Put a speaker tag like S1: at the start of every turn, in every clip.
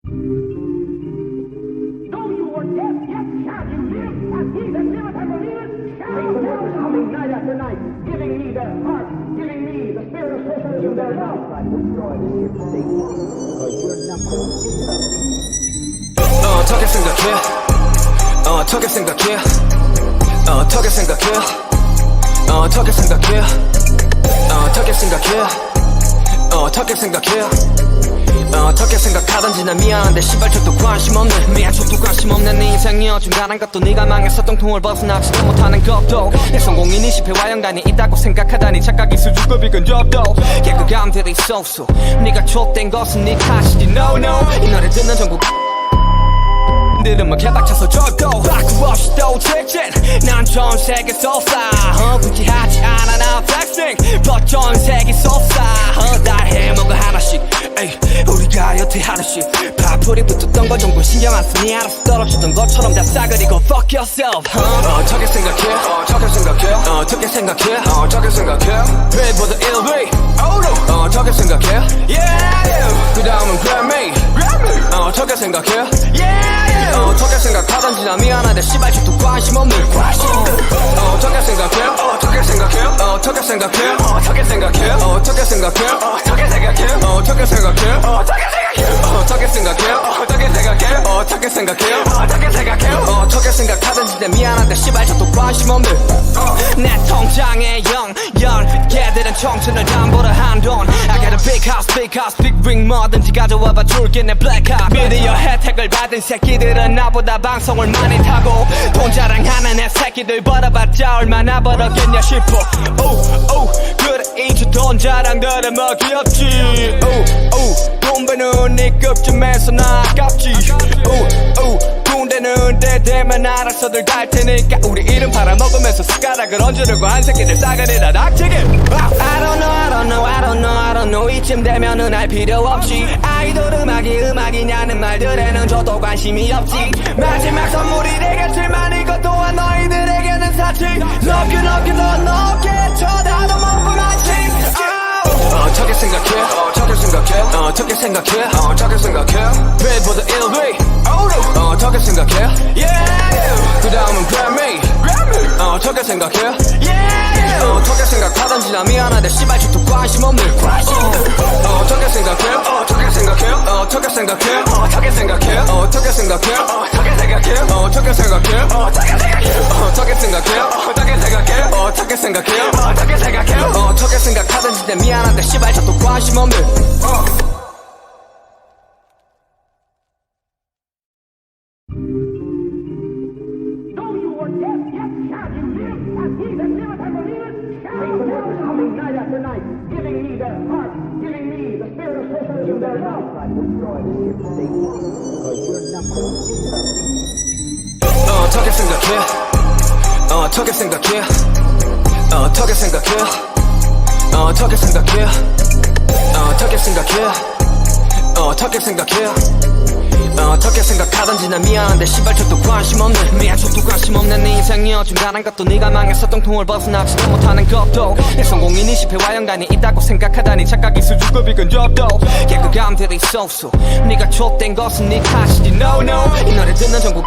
S1: Though you were dead, yet shall you live, and he that liveth and believeth shall live. Coming night after night, giving me their heart, giving me the spirit of socialism, their love.
S2: 어떻게 생각해? 어떻게 생각해? 어떻게 생각해? 어떻게 생각해? 어떻게 생각해? 어떻게 생각해? 어떻게 생각하던지 난 미안한데 시발 척도 관심 없네. 미안 척도 관심 없는 네 인생이여. 중간한 것도 네가 망해서 똥통을 벗어나지도 못하는 것도 내 성공인이 실패와 연관이 있다고 생각하다니 착각이 수준급이 근접도 개그감들이 쏘쏘. 네가 촉된 것은 네 탓이지 no no. 이 노래 듣는 전국 들으면 개박쳐서 절도 바꾸 없이 또 직진. 난 전 세계 쏟아 굳이 하지 않아 난 flexing. but 전 세계 쏟아 다 해먹어 하나씩. 에이 우리가 여태 하루씩 파풀이 붙었던 거 정도 신경 안 쓰니 알아서 떨어지던 것처럼 다 싸그리고 fuck yourself. 어떻게 생각해? 어떻게 생각해? 어떻게 생각해? 어떻게 생각해? Pay for the LV. Oh no. 어떻게 생각해? Yeah. 그 다음은 Grammy. 어떻게 생각해? Yeah. 어떻게 생각하던지 난 미안한데 시발 척도 관심 없는 어떻게 생각해? 어떻게 생각해? 어떻게 생각해? 어떻게 생각해? 어떻게 생각해? 어떻게 생각해? 어떻게 생각해? 어떻게 생각해? 어떻게 생각해? 어떻게 생각해? 어떻게 생각해? 어떻게 생각하던지 난 미안한데 시발 척도 관심 없는 내 통장에 0 걔들은 청춘을 담보로 한 돈. I got a big house, big ring 뭐든지 가져와봐 줄게 내 black card. 미디어 혜택을 받은 새끼들은 나보다 방송을 많이 타고 돈 자랑하는 애 새끼들 벌어봤자 얼마나 벌었겠냐 싶어. 그래 이제 돈 자랑들은 뭐 귀엽지. 돈 버는 네 급쯤에서 나 아깝지. 군대는 때 되면 알아서들 갈 테니까 우리 이름 팔아먹으면서 숟가락을 얹으려고 한 새끼들 싸그리다 닥치게. I don't know 이쯤 되면은 알 필요 없지. 아이돌 음악이냐는 말들에는 저도 관심이 없지. 마지막 선물이 되겠지만 이것 또한 너희들에게는 사치. Love you 더 높게 쳐다도 못 보마치. 어떻게 생각해? 어떻게 생각해? 어떻게 생각해? 어떻게 생각해? Pay for the LV. 어떻게 생각해? Yeah. 그 다음은 Grammy. 어떻게 생각해? Yeah. 어떻게 생각하던지 난 미안한데 시발 척도 관심 없는 어떻게 생각해? 어떻게 생각해? 어떻게 생각해? 어떻게 생각해? 어떻게 생각해? 어떻게 생각해? 어떻게 생각해? 어떻게 생각해? 어떻게 생각해? 어떻게 생각해? 어떻게 생각해? 어떻게 생각하던지 난 미안한데 시발 척도 관심 없는
S1: Though you were dead, yet shall you live, and he that liveth and believeth shall live. Coming night after night, giving me their heart, giving me the spirit of socialism, their love.
S2: 어떻게 생각해? 어떻게 생각해? 어떻게 생각해? 어떻게 생각해? 어떻게 생각해? 어떻게 생각해? 어떻게 생각하던지 난 미안한데 시발 척도 관심 없는 미안 척도 관심 없는 네 인생이여. 중간한 것도 네가 망해서 똥통을 벗어나지도 못하는 것도 내 성공인이 실패와 연관이 있다고 생각하다니 착각이 수준급이 근접도 개그감들이 쏘쏘. 네가 촉된 것은 네 탓이지 no no. 이 노래 듣는 전국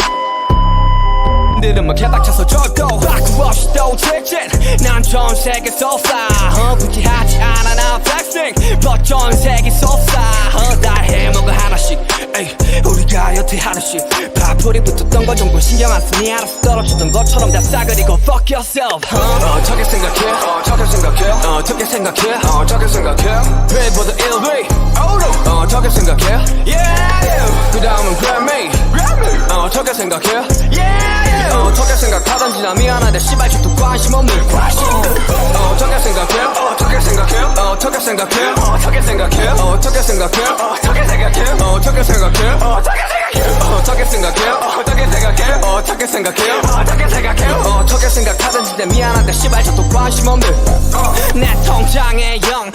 S2: 들으면 개박쳐서 절도 바꾸 없이 또 직진. 난 전 세계 쏟아 굳이 하지 않아 난 flexing. but 전 세계 쏟아 다 해먹어 하나씩. 에이 우리가 여태 하루씩 파풀이 붙었던 거 정도 신경 안 쓰니 알아서 떨어지던 것처럼 다 싸그리고 fuck yourself. 어떻게 생각해? 어떻게 생각해? 어떻게 생각해? 어떻게 생각해? Pay for the LV. 어떻게 생각해? Yeah. 그 다음은 Grammy. 어떻게 생각해? Yeah. 어떻게 생각하던지 난 미안한데 시발 척도 관심 없는 어떻게 생각해? 어떻게 생각해? 어떻게 생각해? 어떻게 생각해? 어떻게 생각해? 어떻게 생각해? 어떻게 생각해? 어떻게 생각해? 어떻게 생각해? 어떻게 생각해? 어떻게 생각해? 어떻게 생각하던지 난 미안한데 시발 척도 관심 없는 내 통장에 0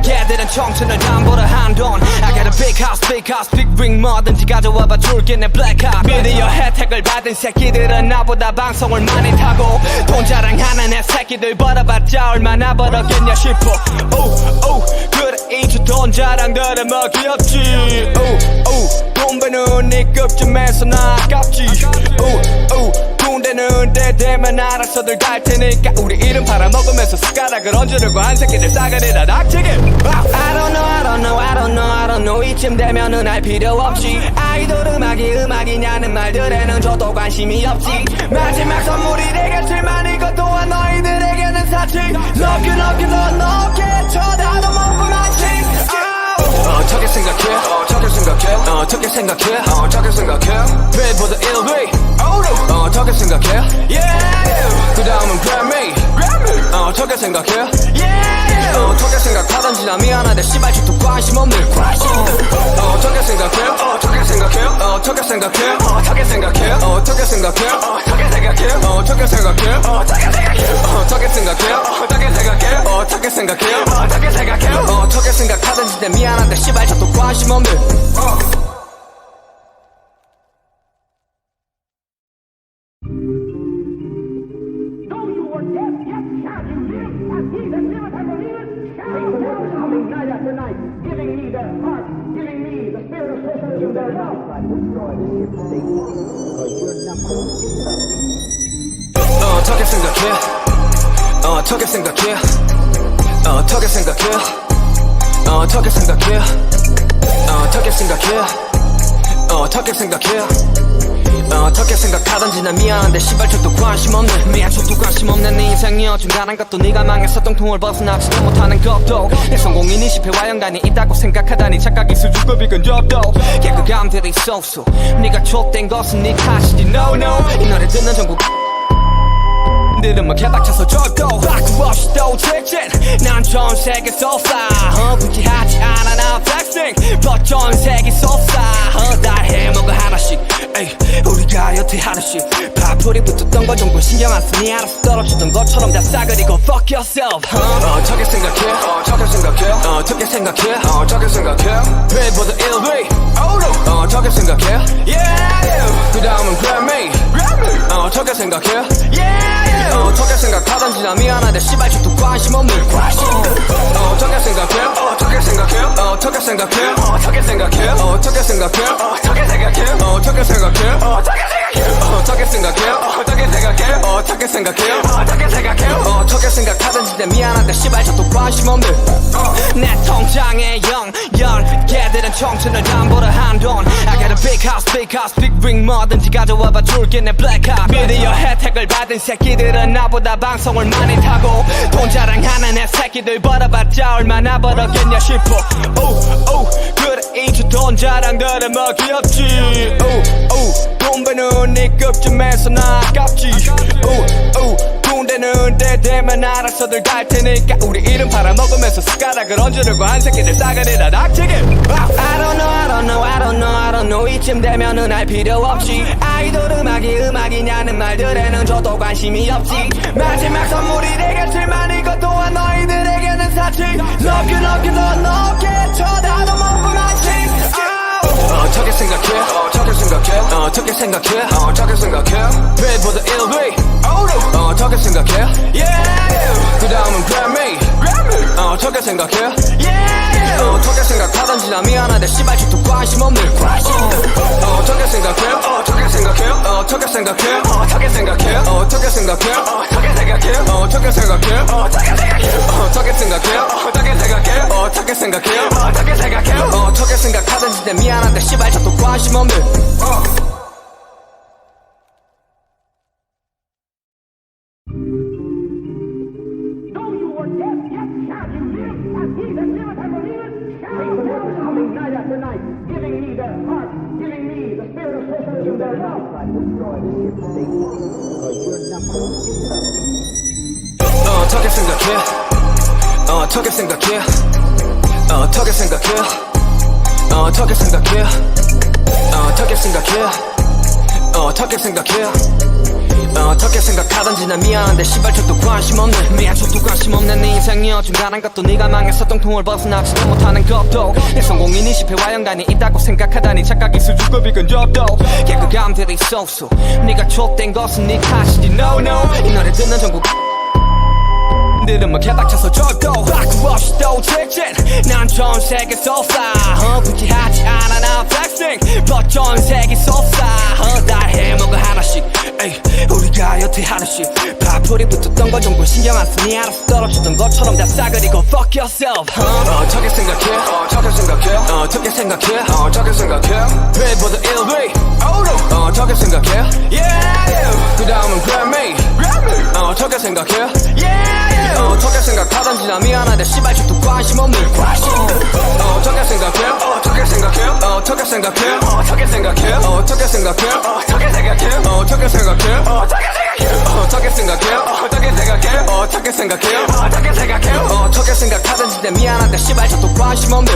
S2: 걔들은 청춘을 담보로 한 돈. I got a big house, big ring 뭐든지 가져와봐 줄게 내 black card. 미디어 혜택을 받은 새끼들은 나보다 방송을 많이 타고 돈 자랑하는 애 새끼들 벌어봤자 얼마나 벌었겠냐 싶어. 그래 이제 돈 자랑들은 뭐 귀엽지. 돈 네 급쯤에서 나 아깝지. 군대는 대대만 알아서들 갈 테니까 우리 이름 팔아먹으면서 숟가락을 얹으려고 한 새끼들 싸가리라 닥치게. I don't know 이쯤 되면은 알 필요 없지. 아이돌 음악이냐는 말들에는 저도 관심이 없지. 마지막 선물이 되겠지만 이것 또한 너희들에게는 사치. 높게 쳐다도 못 보만치. 어떻게 생각해? 어떻게 생각해? 빌보드 1위 어떻게 생각해? 그 다음은 Grammy 어떻게 생각해? 어떻게 생각하던지 나 미안한데 씨발 죽도 관심 없는 어떻게 생각해? 어떻게 생각해? 어떻게 생각해? 어떻게 생각해? 어떻게 생각해? 어떻게 생각해? 어떻게 생각해? 어떻게 생각해? 어떻게 생각해? 어떻게 생각해? 어떻게 생각해? 어떻게 생각해? 어떻게 생각하던지 내 미안한데 씨발 죽도 관심 없는
S1: Giving me their heart, giving me the spirit of socialism, their love.
S2: 어떻게 생각해? 어떻게 생각해? 어떻게 생각해? 어떻게 생각해? 어떻게 생각해? 어떻게 생각해? 어떻게 생각하던지 난 미안한데 씨발 척도 관심 없네. 미안 척도 관심 없는 네 인생이여 중간한 것도 네가 망해서 똥통을 벗어나지도 못하는 것도 내 성공인이 실패와 연관이 있다고 생각하다니 착각이 수준급이 근접도 개그감들이 쏘쏘 네가 촉된 것은 네 탓이지 no 이 노래 듣는 전국 들으면 개박쳐서 줬도 바꾸 없이 또 직진 난 전 세계 쏘싸 굳이 하지 않아 나 flexing but 전 세계 쏘싸 다 해먹어 하나씩 에이 우리가 여태 하나씩 파풀이 붙었던 거 정도 신경 안 쓰니 알아서 떨어지던 것처럼 다 싸그리고 fuck yourself 어떻게 생각해? 어떻게 생각해? 어떻게 생각해? 어떻게 생각해? 빌보드 1위 어떻게 생각해? 그 다음은 Grammy 어떻게 생각해? 어떻게 생각하던지 나 미안한데 씨발 죽도 관심 없는 어떻게 생각해? 어떻게 생각해? 어떻게 생각해? 어떻게 생각해? 어떻게 생각해? 어떻게 생각해? 어떻게 생각해? 어떻게 생각해? 어떻게 생각해? 어떻게 생각해? 어떻게 생각해? 어떻게 생각하던지 내 미안한데 씨발 죽도 관심 없는 내 통장에 0 걔들은 청춘을 담보로 한 돈 I got a big house big ring 뭐든지 가져와봐 줄게 내 black car 미디어 혜택을 받은 새끼들은 나보다 방송을 많이 타고 돈 자랑하는 내 새끼들 벌어봤자 얼마나 벌었겠냐 싶어 그래 이제 돈 자랑들은 뭐 귀엽지 돈 버는 네 급쯤에서 나 아깝지 군대는 대대만 알아서들 갈 테니까 우리 이름 팔아먹으면서 숟가락을 얹으려고 한 새끼들 싸가리라 닥치게 I don't know 이쯤 되면은 알 필요 없지 아이돌 음악이냐는 말들에는 저도 관심이 없지 마지막 선물이 되겠지만 이것 또한 너희들에게는 사치 높게 쳐다도 못 보만치 어떻게 생각해? 어떻게 생각해? 어떻게 생각해? 어떻게 생각해? 빌보드 1위 어떻게 생각해? 그 다음은 Grammy 어떻게 생각해? 어떻게 생각하던지 나 미안한데 씨발 죽도 관심 없는 어떻게 생각해? 어떻게 생각해? 어떻게 생각해? 어떻게 생각해? 어떻게 생각해? 어떻게 생각해? 어떻게 생각해? 어떻게 생각해? 어떻게 생각해? 어떻게 생각해? 어떻게 생각해? 어떻게 생각하던지 내 미안한데 씨발 저도 관심 없는
S1: Giving me their heart, giving me the spirit of socialism, their love.
S2: 어떻게 생각해? 어떻게 생각해? 어떻게 생각해? 어떻게 생각해? 어떻게 생각해? 어떻게 생각해? 어떻게 생각하던지 난 미안한데 씨발 척도 관심 없는 미안 척도 관심 없는 네 인생이여 중간한 것도 네가 망해서 똥통을 벗어나지도 못하는 것도 내 성공인이 실패와 연관이 있다고 생각하다니 착각이 수준급이 근접도 개그감들이 쏘쏘 네가 촉된 것은 네 탓이지 no 이 노래 듣는 전국 들으면 개박쳐서 절도 바꾸 없이 또 직진 난 전 세계 쏟아 굳이 하지 않아 나 flexing but 전 세계 쏟아 다 해먹어 하나씩 에이, 우리가 여태 하나씩 파풀이 붙었던 거 정도 신경 안 쓰니 알아서 떨어지던 것처럼 다 싸그리고 fuck yourself 어떻게 생각해 어떻게 생각해 어떻게 생각해 어떻게 생각해 배보다 1위 어떻게 생각해 yeah 그 다음은 Grammy 어떻게 생각해 yeah 어떻게 생각하던지 나 미안한데 씨발 저도 관심 없는 어떻게 생각해 어떻게 생각해 어떻게 생각해 어떻게 생각해 어떻게 생각해 어떻게 생각해 어떻게 생각해 어떻게 생각해 어떻게 생각해 어떻게 생각해 어떻게 생각해 어떻게 생각하던지 내 미안한데 씨발 저도 관심 없는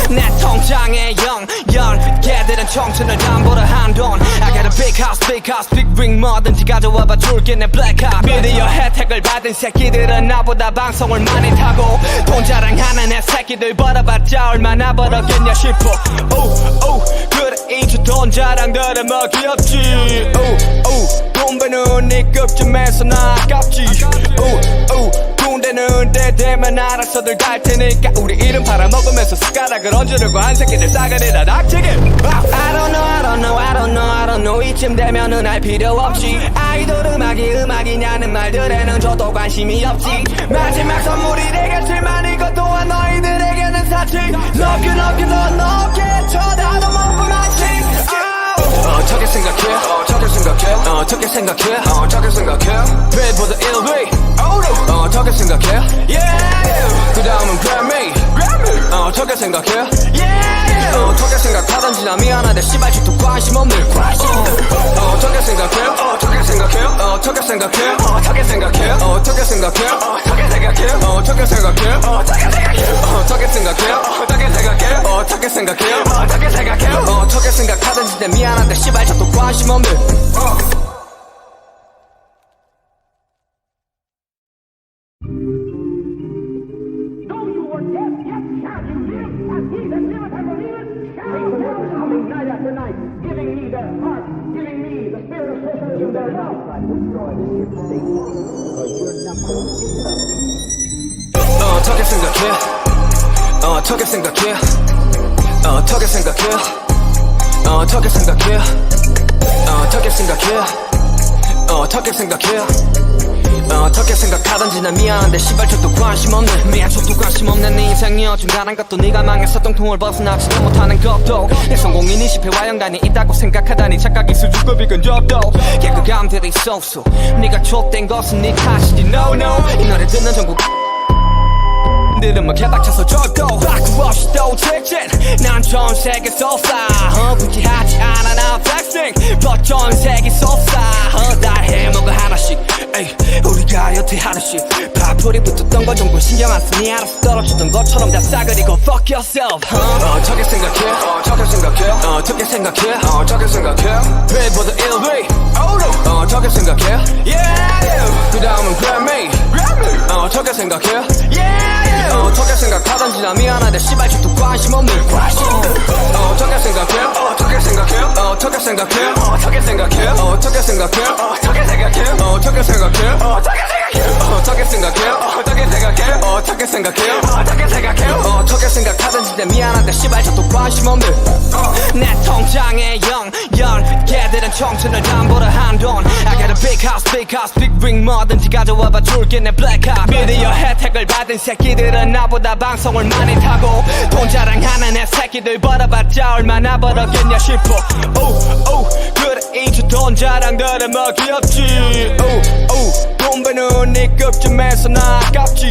S2: 내 통장에 0 10개들은 청춘을 담보로 한돈 I got a big house big ring 뭐든지 가져와봐 줄게 내 black card 미디어 혜택을 받은 새끼들은 나보다 방송을 많이 타고 돈 자랑하는 애 새끼들 벌어봤자 얼마나 벌었겠냐 싶어 그래 이제 돈 자랑들은 뭐 귀엽지 돈 버는 네 급쯤에서 나 아깝지 군대는 때 되면 알아서들 갈 테니까 우리 이름 팔아먹으면서 숟가락을 얹으려고 한 새끼들 싸가리라 닥치게 I don't know 이쯤 되면은 알 필요 없지 아이돌 음악이냐는 말들에는 저도 관심이 없지 마지막 선물이 되겠지만 이것 또한 너희들에게는 사치 높게 쳐다도 못 보만치 어떻게 생각해 어떻게 생각해 어떻게 생각해 어떻게 생각해 배보다 1위 어떻게 생각해 yeah 그 다음은 Grammy 어떻게 생각해 yeah 어떻게 생각하던지 나 미안한데 씨발 저도 관심 없는 어떻게 생각해 어떻게 생각해 어떻게 생각해 어떻게 생각해 어떻게 생각해 어떻게 생각해 어떻게 생각해 어떻게 생각해 어떻게 생각해 어떻게 생각해 어떻게 생각해 어떻게 생각하던지 내 미안한데 씨발 저도 관심 없는
S1: Giving me their heart, giving me the spirit of socialism, their love.
S2: 어떻게 생각해 어떻게 생각해 어떻게 생각해 어떻게 생각해 어떻게 생각해 어떻게 생각해 어떻게 생각하던지 난 미안한데 씨발 저도 관심 없는 미안 저도 관심 없는 네 인생이 어중간한 것도 네가 망해서 똥통을 벗어나지도 못하는 것도 내 성공인이 실패와 연관이 있다고 생각하다니 착각이 수준급이 근접도 개그감들이 쏘쏘 네가 족된 것은 네 탓이지 no 이 노래 듣는 전국 들으면 개박쳐서 절도 바꾸 없이 또 직진 난 전 세계 쏟아 굳이 하지 않아 나 flexing but 전 세계 쏟아 다 해먹어 하나씩 에이, 우리가 여태 하나씩 파풀이 붙었던 거 정도 신경 안 쓰니 알아서 떨어지던 것처럼 다 싸그리고 fuck yourself 어떻게 생각해 어떻게 생각해 어떻게 생각해 어떻게 생각해 배보다 1위 어떻게 생각해 yeah 그 다음은 Grammy 어떻게 생각해 yeah 어떻게 생각하던지 나 미안한데 씨발 저도 관심 없는 어떻게 생각해 어떻게 생각해 어떻게 생각해 어떻게 생각해 어떻게 생각해 어떻게 생각해 어떻게 생각해 어떻게 생각해 어떻게 생각해 어떻게 생각해 어떻게 생각해 어떻게 생각하던지 내 미안한데 씨발 저도 관심 없는 내 통장에 0 10개들은 청춘을 담보로 한돈 I got a big house big ring 뭐든지 가져와봐 줄게 내 black card 미디어 혜택을 받은 새끼들은 나보다 방송을 많이 타고 돈 자랑하는 애 새끼들 벌어봤자 얼마나 벌었겠냐 싶어 그래 이제 돈 자랑들은 뭐 귀엽지 돈 버는 네 급쯤에서 나 아깝지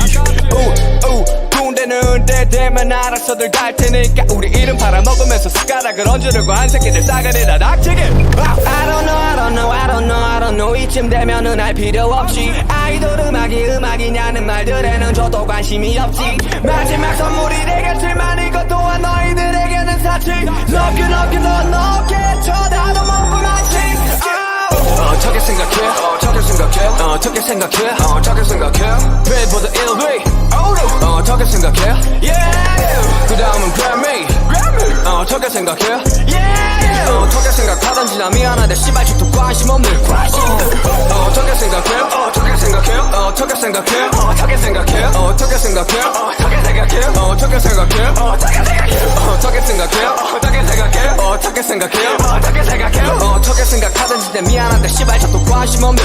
S2: 군대는 때 되면 알아서들 갈 테니까 우리 이름 팔아먹으면서 숟가락을 얹으려고 한 새끼들 싸가리라 닥치게 I don't know 이쯤 되면은 알 필요 없지 아이돌 음악이냐는 말들에는 저도 관심이 없지 마지막 선물이 되겠지만 이것 또한 너희들에게는 사치 높게 쳐다도 못 보만치 어떻게 생각해 어떻게 생각해 어떻게 생각해 어떻게 생각해 배보다 1위 어떻게 생각해 yeah 그 다음은 Grammy 어떻게 생각해 yeah 어떻게 생각하던지 나 미안한데 씨발 저도 관심 없는 어떻게 생각해 어떻게 생각해 생각해? 어떻게 생각해? 어떻게 생각해? 어떻게 생각해? 어떻게 생각해? 어떻게 생각해? 어떻게 생각해? 어떻게 생각해? 어떻게 생각해? 어떻게 생각해? 어떻게 생각하든지 내 미안한데 씨발 저도 관심 없는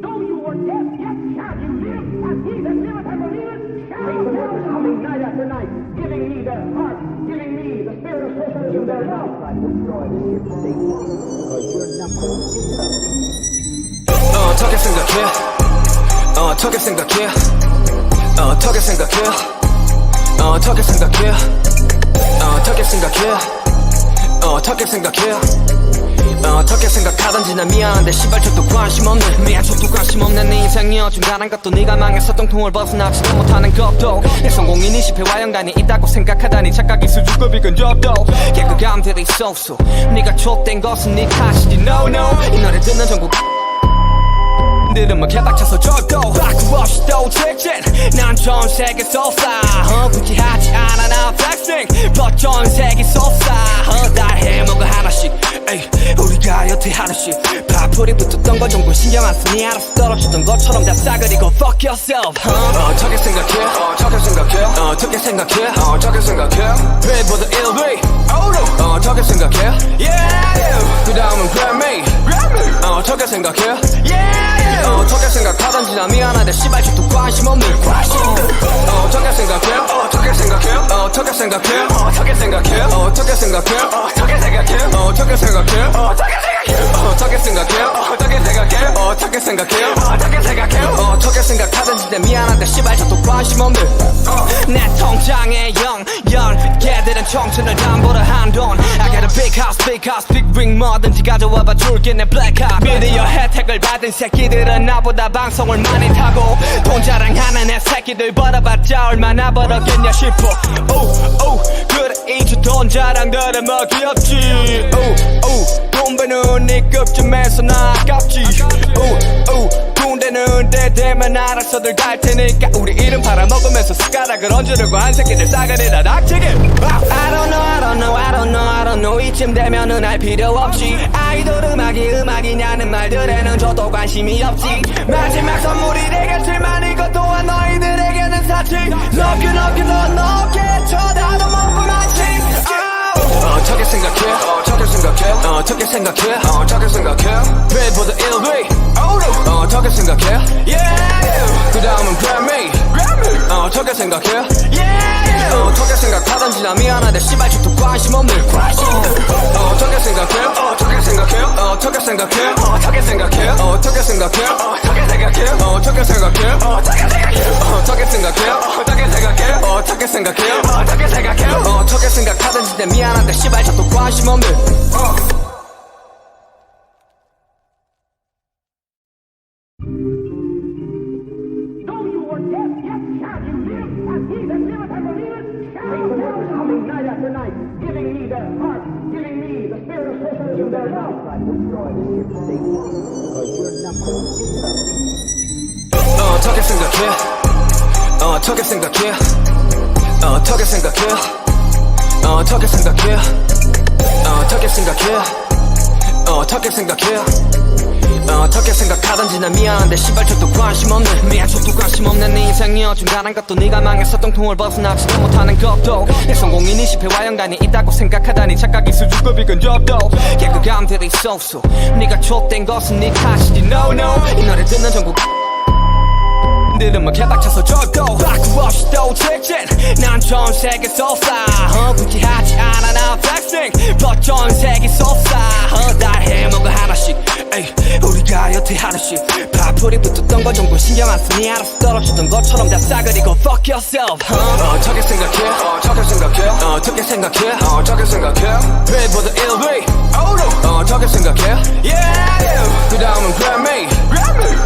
S1: Though you were dead, yet shall you live, and he that liveth and believeth shall live. The coming night after night, giving me their heart, giving me the spirit of socialism, their love.
S2: 어떻게 생각해? 어떻게 생각해? 어떻게 생각해? 어떻게 생각해? 어떻게 생각해? 어떻게 생각해? 어떻게 생각하든지 난 미안한데 씨발 저도 관심 없는 미안 저도 관심 없는 네 인생이어 중간한 것도 네가 망해서 똥통을 벗어나지도 못하는 것도 내 성공인이 실패와 연관이 있다고 생각하다니 착각이 수준급이 근접도 개그감들이 있었어 네가 촉된 것은 네 탓이지 no no 이 노래 듣는 전국 들으면 개박쳐서 절도 바꾸 없이 또 직진 난 전 세계 쏟아 굳이 하지 않아 나 flexing but 전 세계 쏟아 다 해먹어 하나씩 에이 우리가 여태 하나씩 파풀이 붙었던 건 정도 신경 안 쓰니 알아서 떨어지던 것처럼 다 싸그리고 fuck yourself 어떻게 생각해 어떻게 생각해 어떻게 생각해 어떻게 생각해 Bill보다 1위 어떻게 생각해 yeah 그 다음은 Grammy 어떻게 생각해 yeah 어떻게 생각하든지 나 미안한데 씨발 저도 관심 없는 어떻게 생각해 어떻게 생각해 어떻게 생각해 어떻게 생각해 어떻게 생각해 어떻게 생각해 어떻게 생각해 어떻게 생각해 어떻게 생각해 어떻게 생각해 어떻게 생각해 어떻게 생각하든지 내 미안한데 씨발 저도 관심 없는 내 통장에 0 걔들은 청춘을 담보로 한돈 I got a big house big ring 뭐든지 가져와봐 줄게 내 black hat 미디어 혜택을 받은 새끼들은 나보다 방송을 많이 타고 돈 자랑하는 애 새끼들 벌어봤자 얼마나 벌었겠냐 싶어 그래 이제 돈 자랑들은 뭐 귀엽지 돈 버는 네 급쯤에서 나 아깝지 군대는 때 되면 알아서들 갈 테니까 우리 이름 팔아먹으면서 숟가락을 얹으려고 한 새끼들 싸그리다 닥치게 I don't know 이쯤 되면은 알 필요 없지 아이돌 음악이냐는 말들에는 저도 관심이 없지 마지막 선물이 되겠지만 이것 또한 너희들에게는 사치 높게 쳐다도 못 보만치 어떻게 생각해 어떻게 생각해 어떻게 생각해 어떻게 생각해 Bill보다 1위 어떻게 생각해 yeah 그 다음은 Grammy 어떻게 생각해 yeah 어떻게 생각하든지 나 미안한데 씨발 저도 관심 없는 어떻게 생각해 어떻게 생각해 어떻게 생각해 어떻게 생각해 어떻게 생각해 어떻게 생각해 어떻게 생각해 어떻게 생각해 어떻게 생각해 어떻게 생각해 어떻게 생각해 어떻게 생각하든지 내 미안한데 씨발 저도 관심 없는
S1: Though you were dead, yet shall you live, and he that liveth and believeth shall live. Coming night after night, giving me their heart, giving me the spirit of socialism, their love.
S2: 어떻게 생각해 어떻게 생각해 어떻게 생각해 어떻게 생각해 어떻게 생각해 어떻게 생각해 어떻게 생각하든지 난 미안한데 씨발 저도 관심 없는 미안 저도 관심 없는 네 인생이어 중간한 것도 네가 망해서 똥통을 벗어나지도 못하는 것도 내 성공인이 실패와 연관이 있다고 생각하다니 착각이 수준급이 근접도 개그감들이 있었어 네가 촉된 것은 네 탓이지 no no 이 노래 듣는 전국 들으면 개박쳐서 절도 바꾸 없이 또 직진 난 전 세계 쏟아 굳이 하지 않아 나 flexing but 전 세계 쏟아 다 해먹어 하나씩 에이 우리가 여태 하나씩 파풀이 붙었던 건 정도 신경 안 쓰니 알아서 떨어지던 것처럼 다 싸그리고 fuck yourself 어떻게 생각해 어떻게 생각해 어떻게 생각해 어떻게 생각해 Bill보다 1위 어떻게 생각해 yeah 그 다음은 Grammy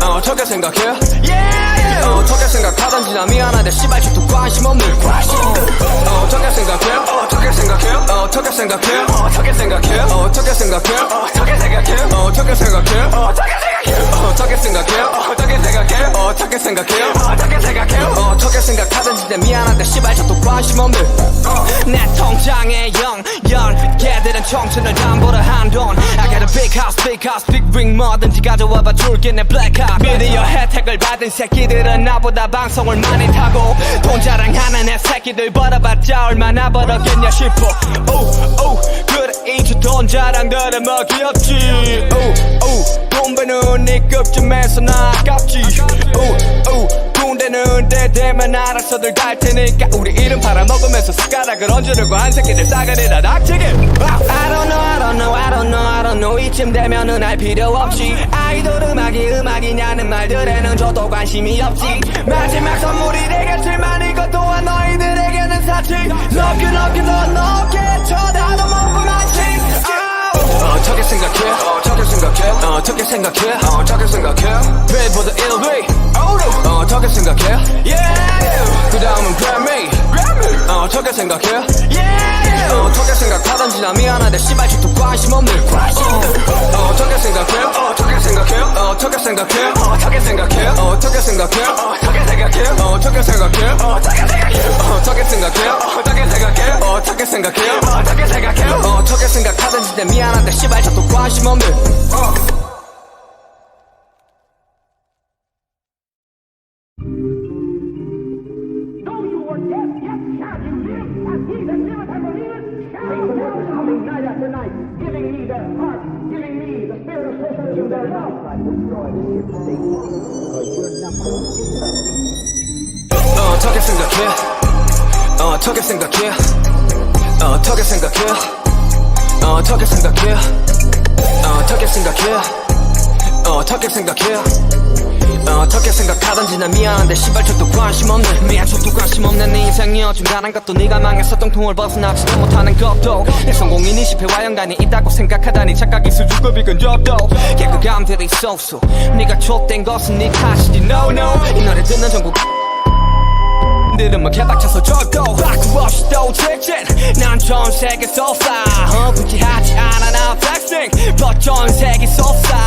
S2: 어떻게 생각해 yeah 어떻게 생각하든지 나 미안한데 씨발 저도 관심 없는 어떻게 생각해 어떻게 생각해 어떻게 생각해 어떻게 생각해 어떻게 생각해 어떻게 생각해 어떻게 생각해 어떻게 생각해 어떻게 생각해 어떻게 생각해 어떻게 생각해 어떻게 생각하든지 때 미안한데 씨발 저도 관심 없는 내 통장에 0 걔들은 청춘을 담보로 한돈 I got a big house big ring 뭐든지 가져와봐 줄게 내 black card 미디어 혜택을 받은 새끼들은 나보다 방송을 많이 타고 돈 자랑하는 애 새끼들 벌어봤자 얼마나 벌었겠냐 싶어 그래 이제 돈 자랑들은 뭐 귀엽지 돈 버는 네 급쯤에서 나 아깝지 군대는 때 되면 알아서들 갈 테니까 우리 이름 팔아먹으면서 숟가락을 얹으려고 한 새끼들 싸가리라 닥치게 I don't know 이쯤 되면은 알 필요 없지 아이돌 음악이냐는 말들에는 저도 관심이 없지 마지막 선물이 되겠지만 이것 또한 너희들에게는 사치 높게 더 높게 쳐다도 못 보만치 어떻게 생각해 어떻게 생각해 배보다 1위 어떻게 생각해 그 다음은 Grammy 어떻게 생각해 어떻게 생각하던지 나 미안한데 씨발 저도 관심 없는 어떻게 생각해 어떻게 생각해 어떻게 생각해 어떻게 생각해 어떻게 생각해 어떻게 생각해 어떻게 생각해 어떻게 생각해 어떻게 생각해 어떻게 생각해 어떻게 생각해 어떻게 생각하던지 나 미안한데 씨발 저도 관심 없는
S1: Giving me their heart, giving me the spirit of socialism, their love.
S2: 어떻게 생각해 어떻게 생각해 어떻게 생각해 어떻게 생각해 어떻게 생각해 어떻게 생각해 어떻게 생각하던지 난 미안한데 씨발 저도 관심 없는 저도 관심 없는 네 인생이 어쩜 다른 것도 네가 망해서 똥통을 벗어나지도 못하는 것도 내 성공이 네 실패와 연관이 있다고 생각하다니 착각이 수줍고 이건 접도 개그감들이 쏘쏘 네가 촉된 것은 네 탓이지 no 이 노래 듣는 전국 들은 뭐 개박쳐서 줬고 바꾸 없이 또 직진 난 전 세계 쏟아 굳이 하지 않아 나 flexing but 전 세계 쏟아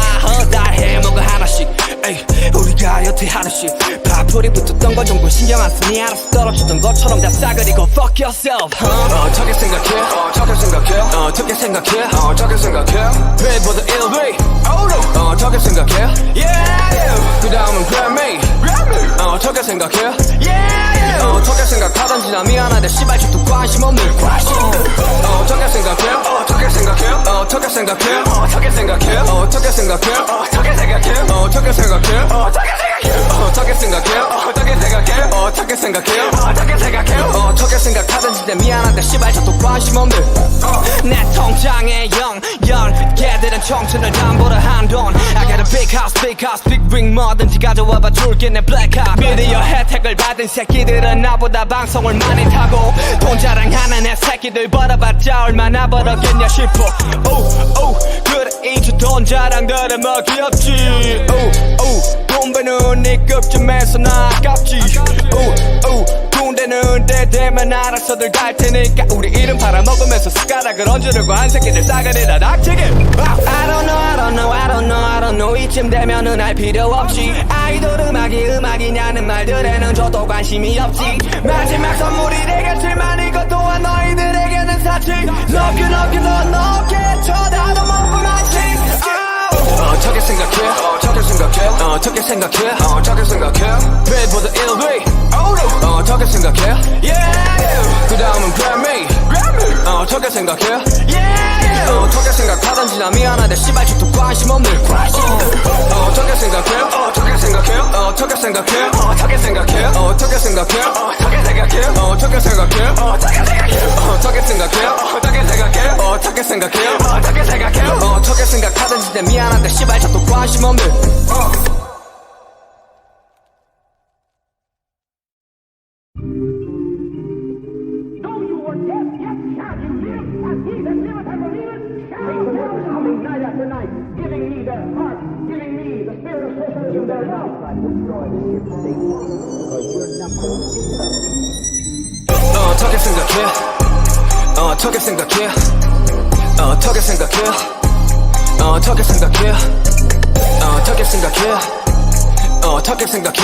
S2: 다 해먹어 하나씩 에이 우리가 여태 하나씩 파풀이 붙었던 건 정보 신경 안 쓰니 알아서 떨어지던 것처럼 다 싸그리고 fuck yourself 어떻게 생각해 어떻게 생각해 어떻게 생각해 어떻게 생각해 배보다 1위 어떻게 생각해 그 다음은 Grammy 어떻게 생각해 어떻게 생각하던지 나 미안한데 씨발 저도 관심 없는 어떻게 생각해 어떻게 생각해 어떻게 생각해 어떻게 생각해 어떻게 생각해 어떻게 생각해 어떻게 생각해 어떻게 생각해 어떻게 생각해 어떻게 생각해 어떻게 생각해 어떻게 생각하던지 나 미안한데 씨발 저도 관심 없는 내 통장에 0 걔들은 청춘을 담보로 한돈 I got a big house big ring 뭐든지 가져와봐 줄게 내 black card 미디어 혜택을 받은 새끼들은 나보다 방송을 많이 타고 돈 자랑하는 애 새끼들 벌어봤자 얼마나 벌었겠냐 싶어 그래 이제 돈 자랑들은 뭐 귀엽지 돈 버는 네 급쯤에서 나 아깝지 군대는 때 되면 알아서들 갈 테니까 우리 이름 팔아먹으면서 숟가락을 얹으려고 한 새끼들 싸가리라 닥치게 I don't know 이쯤 되면은 알 필요 없지 아이돌 음악이냐는 말들에는 저도 관심이 없지 마지막 선물이 되겠지만 이것 또한 너희들에게는 사치 높게 더 높게 쳐다도 못 보만치 어떻게 생각해 어떻게 생각해 어떻게 생각해 어떻게 생각해 배보다 1위 어떻게 생각해 그 다음은 Grammy 어떻게 생각해 어떻게 생각하던지 나 미안한데 씨발 저도 관심 없는 어떻게 생각해 어떻게 생각해 어떻게 생각해 어떻게 생각해 어떻게 생각해 어떻게 생각해 어떻게 생각해 어떻게 생각해 어떻게 생각해 어떻게 생각해 어떻게 생각해 어떻게 생각하던지 나 미안한데 씨발 저도 관심 없는
S1: Giving me their heart, giving me the spirit of socialism, their love.
S2: 어떻게 생각해 어떻게 생각해 어떻게 생각해 어떻게 생각해 어떻게 생각해 어떻게 생각해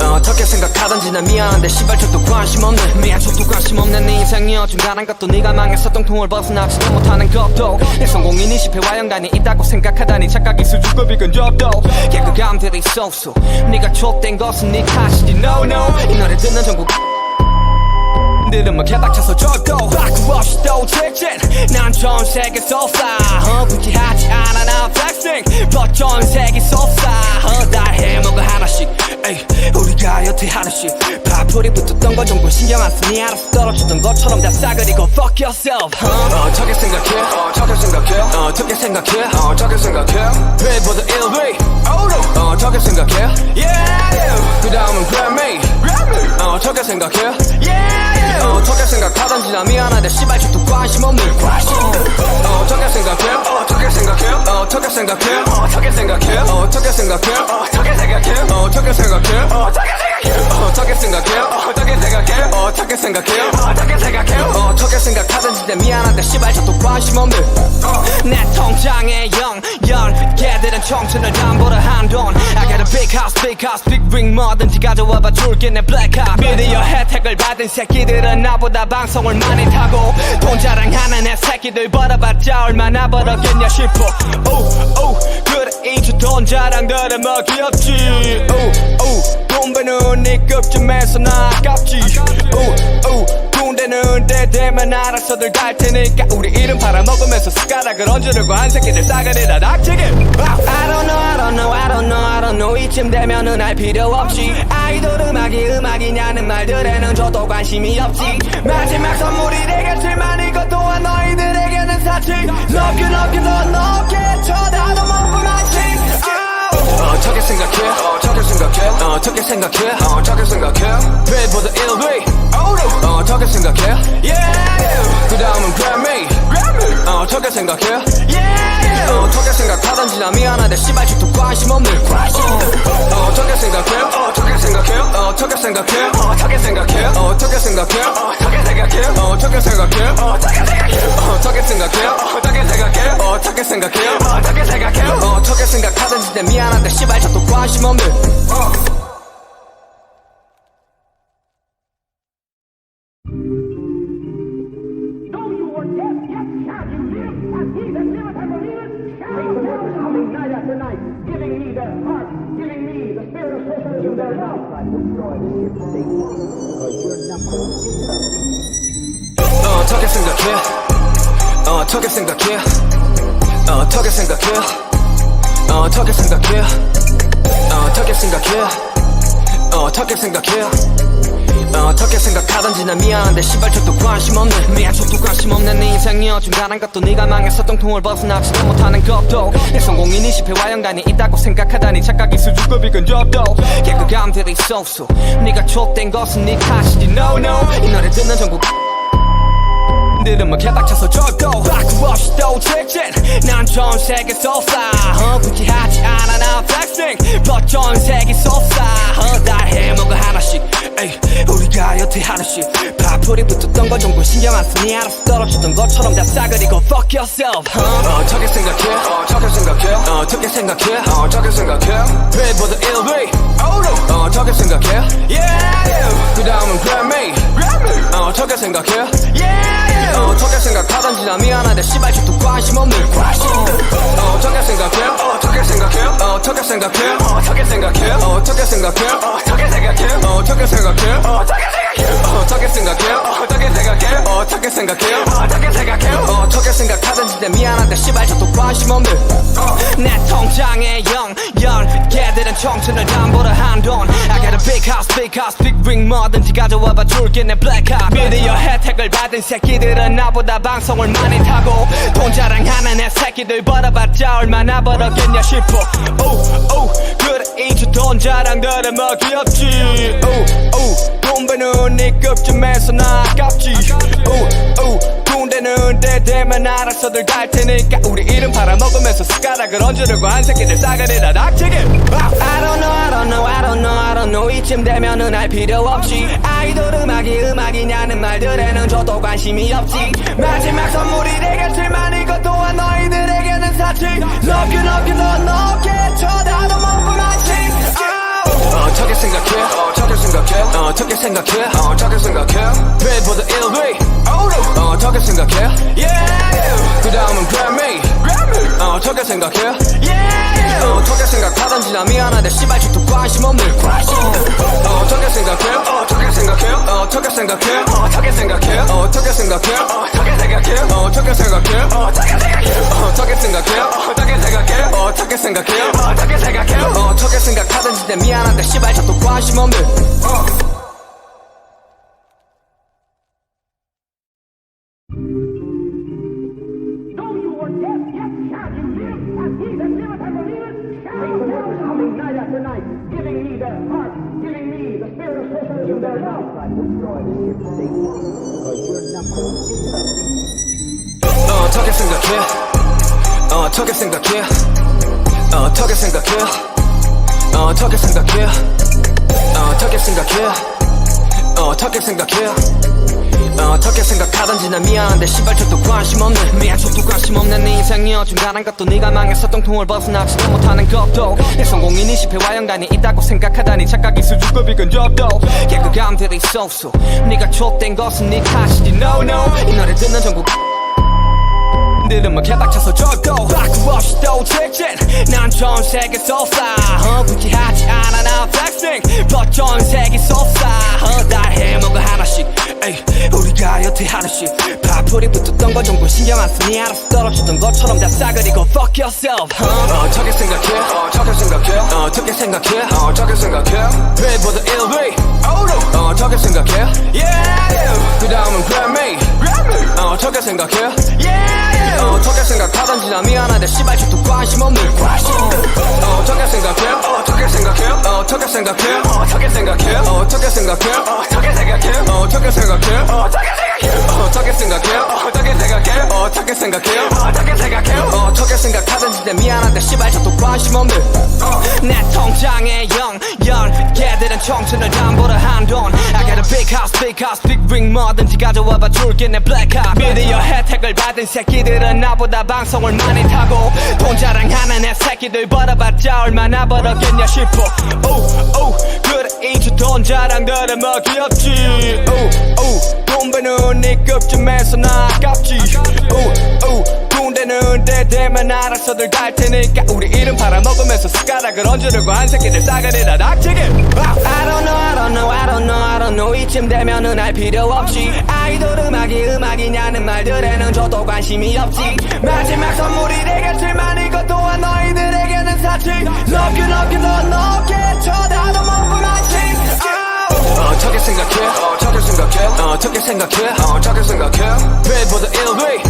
S2: 어떻게 생각하던지 난 미안한데 시발 족도 관심 없는 미안 족도 관심 없는 네 인생이여 중간한 것도 네가 망해서 똥통을 벗어나지도 못하는 것도 내 성공이니 실패와 연관이 있다고 생각하다니 착각이 수준급이 근접도 개그감들이 쏘쏘 네가 족된 것은 네 탓이지 no no 이 노래 듣는 전국 들으면 개박쳐서 절도 바꾸 없이 또 직진 난 전 세계 쏟아 굳이 하지 않아 나 flexing but 전 세계 쏟아 다 해먹어 하나씩 에이 우리가 여태 하나씩 파풀이 붙었던 건 정도 신경 안 쓰니 알아서 떨어지던 것처럼 다 싸그리고 fuck yourself 어떻게 생각해 어떻게 생각해 어떻게 생각해 어떻게 생각해 배보다 1위 어떻게 생각해 yeah 그 다음은 Grammy 어떻게 생각해 yeah 어떻게 생각하던지 나 미안한데 씨발 족도 관심 없는 어떻게 생각해 어떻게 생각해 어떻게 생각해 어떻게 생각해 어떻게 생각해 어떻게 생각해 어떻게 생각해 어떻게 생각해 어떻게 생각해 어떻게 생각해 어떻게 생각해 어떻게 생각하던지 나 미안한데 씨발 족도 관심 없는 내 통장에 0 걔들은 청춘을 담보로 한돈 I got a big house big ring 뭐든지 가져와봐 줄게 내 black card 미디어 혜택을 받은 새끼들은 나보다 방송을 많이 타고 돈 자랑하는 애 새끼들 벌어봤자 얼마나 벌었겠냐 싶어 그래 이제 돈 자랑들은 뭐 귀엽지 돈 버는 네 급쯤에서 나 아깝지 군대는 때 되면 알아서들 갈 테니까 우리 이름 팔아먹으면서 숟가락을 얹으려고 한 새끼들 싸그리다 닥치게 I don't know 이쯤 되면은 알 필요 없지 아이돌 음악이냐는 말들에는 저도 관심이 없지 마지막 선물이 되겠지만 이것 또한 너희들에게는 사치 Love you 더 높게 쳐다도 못 보마치 어떻게 생각해 어떻게 생각해 어떻게 생각해 어떻게 생각해 배보다 1위 어떻게 생각해 yeah 그 다음은 Grammy 어떻게 생각해 yeah 어떻게 생각하던지 나 미안한데 씨발 족도 관심 없는 어떻게 생각해 어떻게 생각해 어떻게 생각해 어떻게 생각해 어떻게 생각해 어떻게 생각해 어떻게 생각해 어떻게 생각해 어떻게 생각해 어떻게 생각해 어떻게 생각해 어떻게 생각하던지 나 미안한데 씨발 족도 관심 없는
S1: Giving me their heart, giving me the spirit of socialism, their love.
S2: 어떻게 생각해 어떻게 생각해 어떻게 생각해 어떻게 생각해 어떻게 생각해 어떻게 생각해 어떻게 생각하던지 난 미안한데 시발 족도 관심 없는 미안 족도 관심 없는 네 인생이여 중간한 것도 네가 망해서 똥통을 벗어나지도 못하는 것도 내 성공이니 실패와 연관이 있다고 생각하다니 착각이 수준급이 근접도 개그감들이 쏘쏘 네가 족된 것은 네 탓이지 no no 이 노래 듣는 전국 들으면 개박쳐서 절도 바꾸 없이 또 직진 난 전 세계 쏟아 굳이 하지 않아 나 flexing but 전 세계 쏟아 다 해먹어 하나씩 에이 우리가 여태 하나씩 파풀이 붙었던 건 정도 신경 안 쓰니 알아서 떨어지던 것처럼 다 싸그리고 fuck yourself 어떻게 생각해 어떻게 생각해 어떻게 생각해 어떻게 생각해 배보다 1위 어떻게 생각해 yeah 그 다음은 Grammy 어떻게 생각해 yeah 어떻게 생각하던지 나 미안한데 씨발 족도 관심 없는 어떻게 생각해 어떻게 생각해 어떻게 생각해 어떻게 생각해 어떻게 생각해 어떻게 생각해 어떻게 생각해 어떻게 생각해 어떻게 생각해 어떻게 생각해 어떻게 생각해 어떻게 생각하던지 나 미안한데 씨발 족도 관심 없는 내 통장에 0 걔들은 청춘을 담보로 한돈 I got a big house big ring 뭐든지 가져와봐 줄게 내 black card 미디어 혜택을 받은 새끼들은 나보다 방송을 많이 타고 돈 자랑하는 애 새끼들 벌어봤자 얼마나 벌었겠냐 싶어 그래 이제 돈 자랑들은 뭐 귀엽지 돈 버는 네 급쯤에서 나 아깝지 군대는 때 되면 알아서들 갈 테니까 우리 이름 팔아먹으면서 숟가락을 얹으려고 한 새끼들 싸그리다 닥치게 I don't know 이쯤 되면은 알 필요 없지 아이돌 음악이냐는 말들에는 저도 관심이 없지 마지막 선물이 되겠지만 이것 또한 너희들에게는 사치 Love you 더 높게 쳐다도 못 보마치 어떻게 생각해 어떻게 생각해 어떻게 생각해 어떻게 생각해 배보다 1위 어떻게 생각해 yeah 그 다음은 Grammy 어떻게 생각해 yeah 어떻게 생각하던지 나 미안한데 씨발 죽도 관심 없는 어떻게 생각해 어떻게 생각해 어떻게 생각해 어떻게 생각해 어떻게 생각해 어떻게 생각해 어떻게 생각해 어떻게 생각해 어떻게 생각해 어떻게 생각해 어떻게 생각해 어떻게 생각하던지 내 미안한데 씨발 저도 관심 없는
S1: Though you were dead, yet shall you live, and he that liveth and believeth shall live. Coming night after night, giving me their heart, giving me the spirit of socialism, their love.
S2: 어떻게 생각해 어떻게 생각해 어떻게 생각해 어떻게 생각해 어떻게 생각해 어떻게 생각해 어떻게 생각하던지 난 미안한데 씨발 저도 관심 없는 미안 저도 관심 없는 네 인생이여 중간한 것도 네가 망해서 똥통을 벗어나지도 못하는 것도 내 성공인이 실패와 연관이 있다고 생각하다니 착각이 수준급 이건 접도 개그감들이 쏘쏘 네가 촉된 것은 네 탓이지 no no 이 노래 듣는 전국 들은 뭐 개박쳐서 줬고 바꾸 없이 또 직진 난 전 세계 쏟아 굳이 하지 않아 나 flexing but 전 세계 쏟아 다 해먹어 하나씩 에이 우리가 여태 하나씩 파풀이 붙었던 거 정도 신경 안 쓰니 알아서 떨어지던 것처럼 다 싸그리고 fuck yourself 어떻게 생각해 어떻게 생각해 어떻게 생각해 어떻게 생각해 배보다 1위 어떻게 생각해 yeah 그 다음은 Grammy 어떻게 생각해 yeah 어떻게 생각하던지 나 미안한데 씨발 저도 관심 없는 어떻게 생각해 어떻게 생각해 어떻게 생각해 어떻게 생각해 어떻게 생각해 어떻게 생각해 어떻게 생각해 어떻게 생각해 어떻게 생각해 어떻게 생각해 어떻게 생각해 어떻게 생각하던지 내 미안한데 씨발 저도 관심 없는 내 통장에 0 걔들은 청춘을 담보로 한돈 I got a big house big ring 뭐든지 가져와봐 줄게 내 black card 미디어 혜택을 받은 새끼들은 나보다 방송을 많이 타고 돈 자랑하는 애 새끼들 벌어봤자 얼마나 벌었겠냐 싶어 그래 이제 돈 자랑들은 뭐 귀엽지 돈 버는 네 급쯤에서 나 아깝지 군대는 때 되면 알아서들 갈 테니까 우리 이름 팔아먹으면서 숟가락을 얹으려고 한 새끼들 싸가리라 닥치게 I don't know 이쯤 되면은 알 필요 없지 아이돌 음악이냐는 말들에는 저도 관심이 없지 마지막 선물이 되겠지만 이것 또한 너희들에게는 사치 높게 더 높게 쳐다도 못 보마치 어떻게 생각해 어떻게 생각해 어떻게 생각해 어떻게 생각해 배보다 1위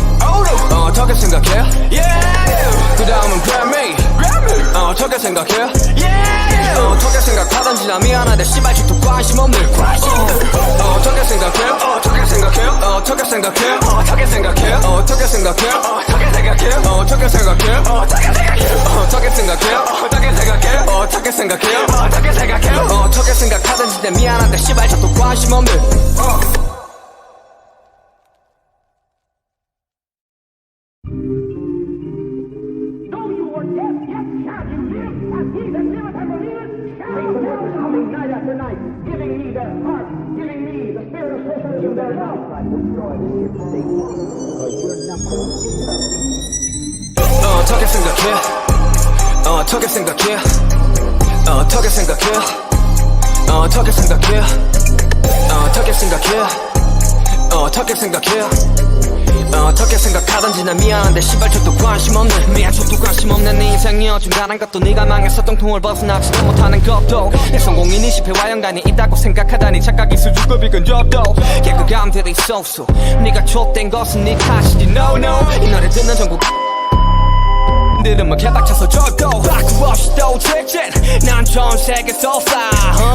S2: 어떻게 생각해 yeah 그 다음은 Grammy 어떻게 생각해 yeah 어떻게 생각하던지 나 미안한데 씨발 저도 관심 없는 어떻게 생각해 어떻게 생각해 어떻게 생각해 어떻게 생각해 어떻게 생각해 어떻게 생각해 어떻게 생각해 어떻게 생각해 어떻게 생각해 어떻게 생각해 어떻게 생각해 어떻게 생각하던지 내 미안한데 씨발 저도 관심 없는
S1: Though you were dead, yet shall you live, and he that liveth and believeth shall live. Coming night after night, giving me their heart, giving me the spirit of socialism, their love.
S2: 어떻게 생각해 어떻게 생각해 어떻게 생각해 어떻게 생각해 어떻게 생각해 어떻게 생각해 어떻게 생각하던지 난 미안한데 씨발 저도 관심 없는 미안 저도 관심 없는 네 인생이여 중간한 것도 네가 망해서 똥통을 벗어나지도 못하는 것도 내 성공인이 실패와 연관이 있다고 생각하다니 착각이 수준급 이건 접도 개그감들이 쏘쏘 네가 촉된 것은 네 탓이지 no no 이 노래 듣는 전국 들은 뭐 개박쳐서 줬고 바꾸 없이 또 직진 난 전 세계 쏟아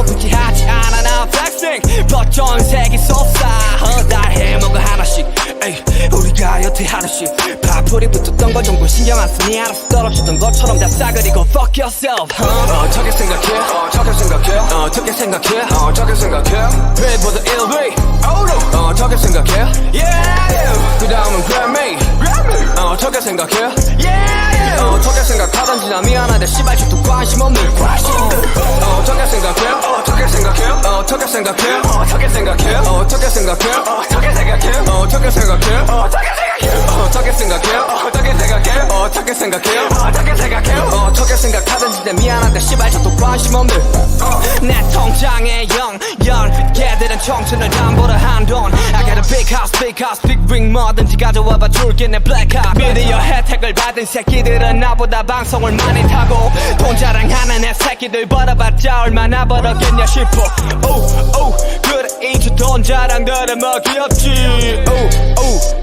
S2: 굳이 하지 않아 나 flexing but 전 세계 쏟아 다 해먹어 하나씩 에이 우리가 여태 하나씩 파풀이 붙었던 거 정도 신경 안 쓰니 알아서 떨어지던 것처럼 다 싸그리고 fuck yourself 어떻게 생각해 어떻게 생각해 어떻게 생각해 어떻게 생각해 배보다 1위 어떻게 생각해 yeah 그 다음은 Grammy 어떻게 생각해 yeah 어떻게 생각하던지 하던지 나 미안한데 씨발 저도 관심 없는 어떻게 생각해? 어떻게 생각해? 어떻게 생각해? 어떻게 생각해? 어떻게 생각해? 어떻게 생각해? 어떻게 생각해? 어떻게 생각해? 어떻게 생각해? 어떻게 생각해? 어떻게 생각해? 어떻게 생각하든지 내 미안한데 씨발 저도 관심 없는 내 통장에 0 걔들은 청춘을 담보로 한돈 I got a big house big ring 뭐든지 가져와봐 줄게 내 black car 미디어 혜택을 받은 새끼들은 나보다 방송을 많이 타고 돈 자랑하는 내 새끼들 벌어봤자 얼마나 벌었겠냐 싶어 그래 이제 돈 자랑들은 뭐 귀엽지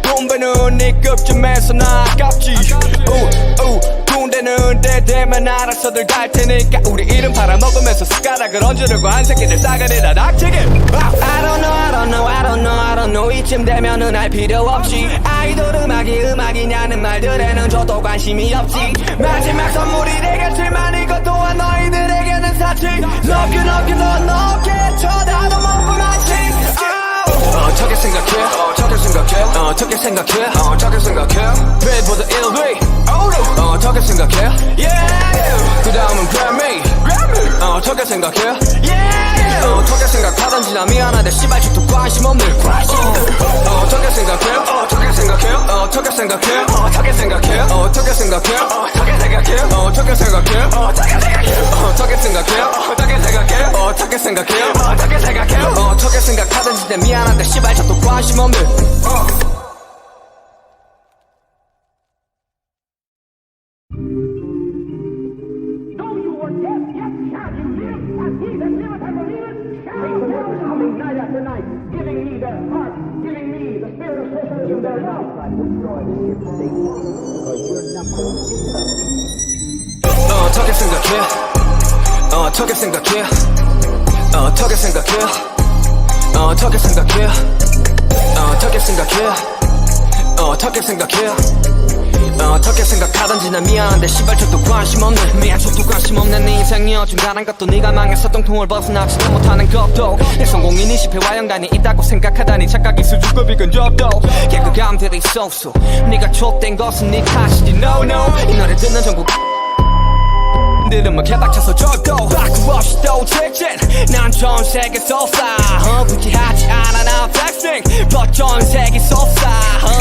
S2: 돈 버는 네 급쯤에서 나 아깝지 군대는 때 되면 알아서들 갈 테니까 우리 이름 팔아먹으면서 숟가락을 얹으려고 한 새끼들 싸가리라 닥치게 I don't know 이쯤 되면은 알 필요 없이 아이돌 음악이냐는 말들에는 저도 관심이 없지 마지막 선물이 되겠지만 이것 또한 너희들에게는 사치 Love you 더 높게 쳐다도 못 보나지 어떻게 생각해? 어떻게 생각해? 어떻게 생각해? 어떻게 생각해? Bill보다 1위 어떻게 생각해? 그 다음은 Grammy 어떻게 생각해? 어떻게 생각하던지 나 미안한데 씨발 저도 관심 없는 어떻게 생각해? 어떻게 생각해? 어떻게 생각해? 어떻게 생각해? 어떻게 생각해? 어떻게 생각해? 어떻게 생각해? 어떻게 생각해? 어떻게 생각해? 어떻게 생각해? 어떻게 생각해? 어떻게 생각하던지 내 미안한데 씨발 저도 관심 없는
S1: Giving me the heart, giving me the spirit of socialism, their love.
S2: 어떻게 생각해? 어떻게 생각해? 어떻게 생각해? 어떻게 생각해? 어떻게 생각해? 어떻게 생각해? 어떻게 생각하던지 난 미안한데 씨발 저도 관심 없는 미안 저도 관심 없는 네 인생이 어중간한 것도 네가 망해서 똥통을 벗어나지도 못하는 것도 내 성공이 네 실패와 연관이 있다고 생각하다니 착각이 수줍고 비근 접도 개그감들이 있었어 네가 촉된 것은 네 탓이지 no 이 노래 듣는 전국 들은 뭐 개박쳐서 줬고 바꾸 없이 또 직진 난 전 세계 쏟아 굳이 하지 않아 나 flexing but 전 세계 쏟아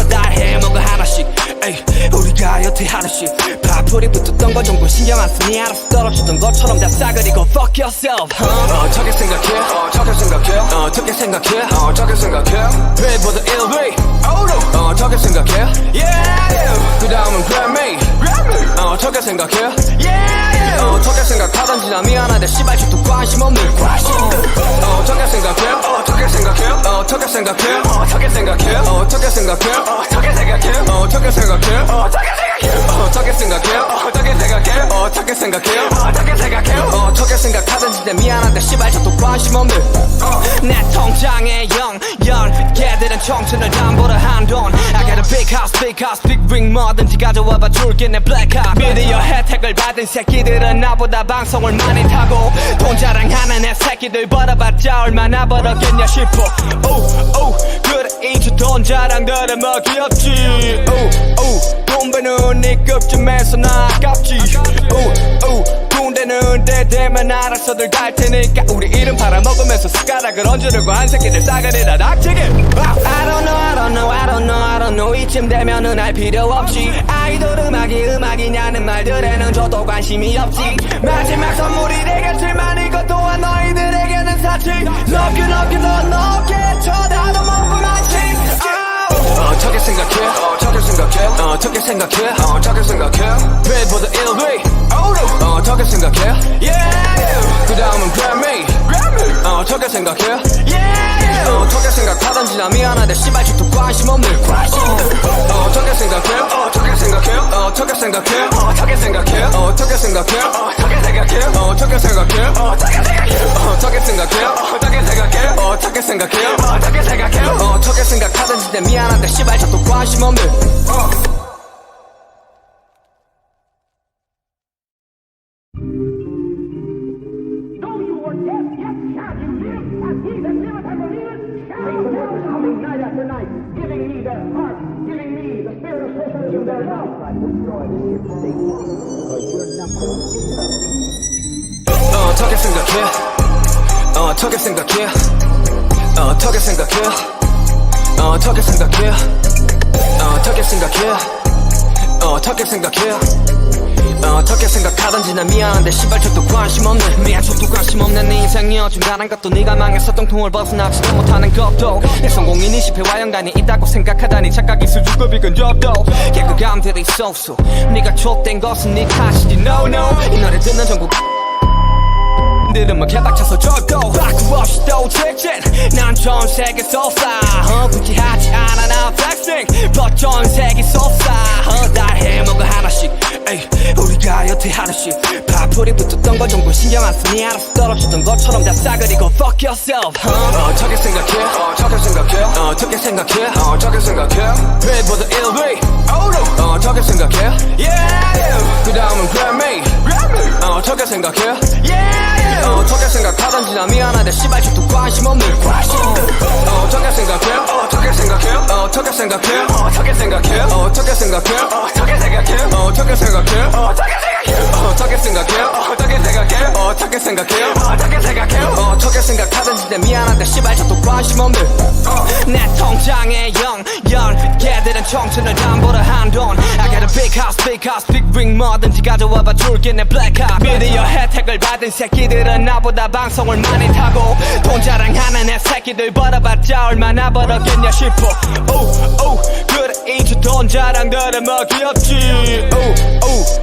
S2: 다 해먹어 하나씩 에이 우리가 여태 하나씩 파풀이 붙었던 거 정도 신경 안 쓰니 알아서 떨어지던 것처럼 다 싸그리고 fuck yourself 어떻게 생각해? 어떻게 생각해? 어떻게 생각해? 어떻게 생각해? Bill보다 1위 어떻게 생각해? 그 다음은 Grammy 어떻게 생각해? 어떻게 생각하던지 나 미안한데 씨발 저도 관심 없는 어떻게 생각해? 어떻게 생각해? 어떻게 생각해? 어떻게 생각해? 어떻게 생각해? 어떻게 생각해? 어떻게 생각해? 어떻게 생각해? 어떻게 생각해? 어떻게 생각해? 어떻게 생각해? 어떻게 생각하던지 내 미안한데 씨발 저도 관심 없는 내 통장에 0 걔들은 청춘을 담보로 한돈 I got a big house big ring 뭐든지 가져와봐 줄게 내 black car 미디어 혜택을 받은 새끼들은 나보다 방송을 많이 타고 돈 자랑하는 내 새끼들 벌어봤자 얼마나 벌었겠냐 싶어 그래 이제 돈 자랑들은 뭐 귀엽지 돈 버는 네 급쯤에서 나 아깝지 군대는 때 되면 알아서들 갈 테니까 우리 이름 팔아먹으면서 숟가락을 얹으려고 한 새끼들 싸가리라 닥치게 I don't know 이쯤 되면은 알 필요 없이 아이돌 음악이냐는 말들에는 저도 관심이 없지 마지막 선물이 되겠지만 이것 또한 너희들에게는 사치 Love you 더 높게 쳐다도 못 보나지 어떻게 생각해? 어떻게 생각해? 어떻게 생각해? 어떻게 생각해? Bill보다 1위 어떻게 생각해? 그 다음은 Grammy 어떻게 생각해? 어떻게 생각하던지 나 미안한데 씨발 저도 관심 없는 어떻게 생각해? 어떻게 생각해? 어떻게 생각해? 어떻게 생각해? 어떻게 생각해? 어떻게 생각해? 어떻게 생각해? 어떻게 생각해? 어떻게 생각해? 어떻게 생각해? 어떻게 생각해? 어떻게 생각하던지 내 미안한데 씨발 저도 관심 없는
S1: Coming night after night, giving me the heart, giving me the spirit of socialism, their love.
S2: 어떻게 생각해? 어떻게 생각해? 어떻게 생각해? 어떻게 생각해? 어떻게 생각해? 어떻게 생각해? 어떻게 생각하던지 난 미안한데 시발 척도 관심 없네. 미안 척도 관심 없는 네 인생이어 중단한 것도 네가 망해서 똥통을 벗어나지도 못하는 것도 내 성공인이 실패와 연관이 있다고 생각하다니 착각이 수준급이 근접도 개그감들이 쏘쏘 네가 촉된 것은 네 탓이지 no no 이 노래 듣는 전국 들으면 개박쳐서 절도 바꾸 없이 또 직진 난 전 세계 쏘싸 굳이 하지 않아 나 flexing but 전 세계 쏘싸 날 해먹어 하나씩 에이 우리가 여태 하나씩 파풀이 붙었던 건 정도 신경 안 쓰니 알아서 떨어지던 것처럼 다 싸그리고 fuck yourself 어떻게 생각해 어떻게 생각해 어떻게 생각해 어떻게 생각해 빌보드 1위 어떻게 생각해 yeah 그 다음은 Grammy 어떻게 생각해 yeah 어떻게 생각하던지 나 미안한데 시발 척도 관심 없는 어떻게 생각해 어떻게 생각해 어떻게 생각해 어떻게 생각해 어떻게 생각해 어떻게 생각해 어떻게 생각해 어떻게 생각해 어떻게 생각해 어떻게 생각해 어떻게 생각해 어떻게 생각하던지 나 미안한데 시발 척도 관심 없는 내 통장에 0 걔들은 청춘을 담보로 한돈 I got a big house big ring 뭐든지 가져와봐 줄게 내 black card 미디어 혜택을 받은 새끼들은 나보다 방송을 많이 타고 돈 자랑하는 애 새끼들 벌어봤자 얼마나 벌었겠냐 싶어 그래 이제 돈 자랑들은 뭐 귀엽지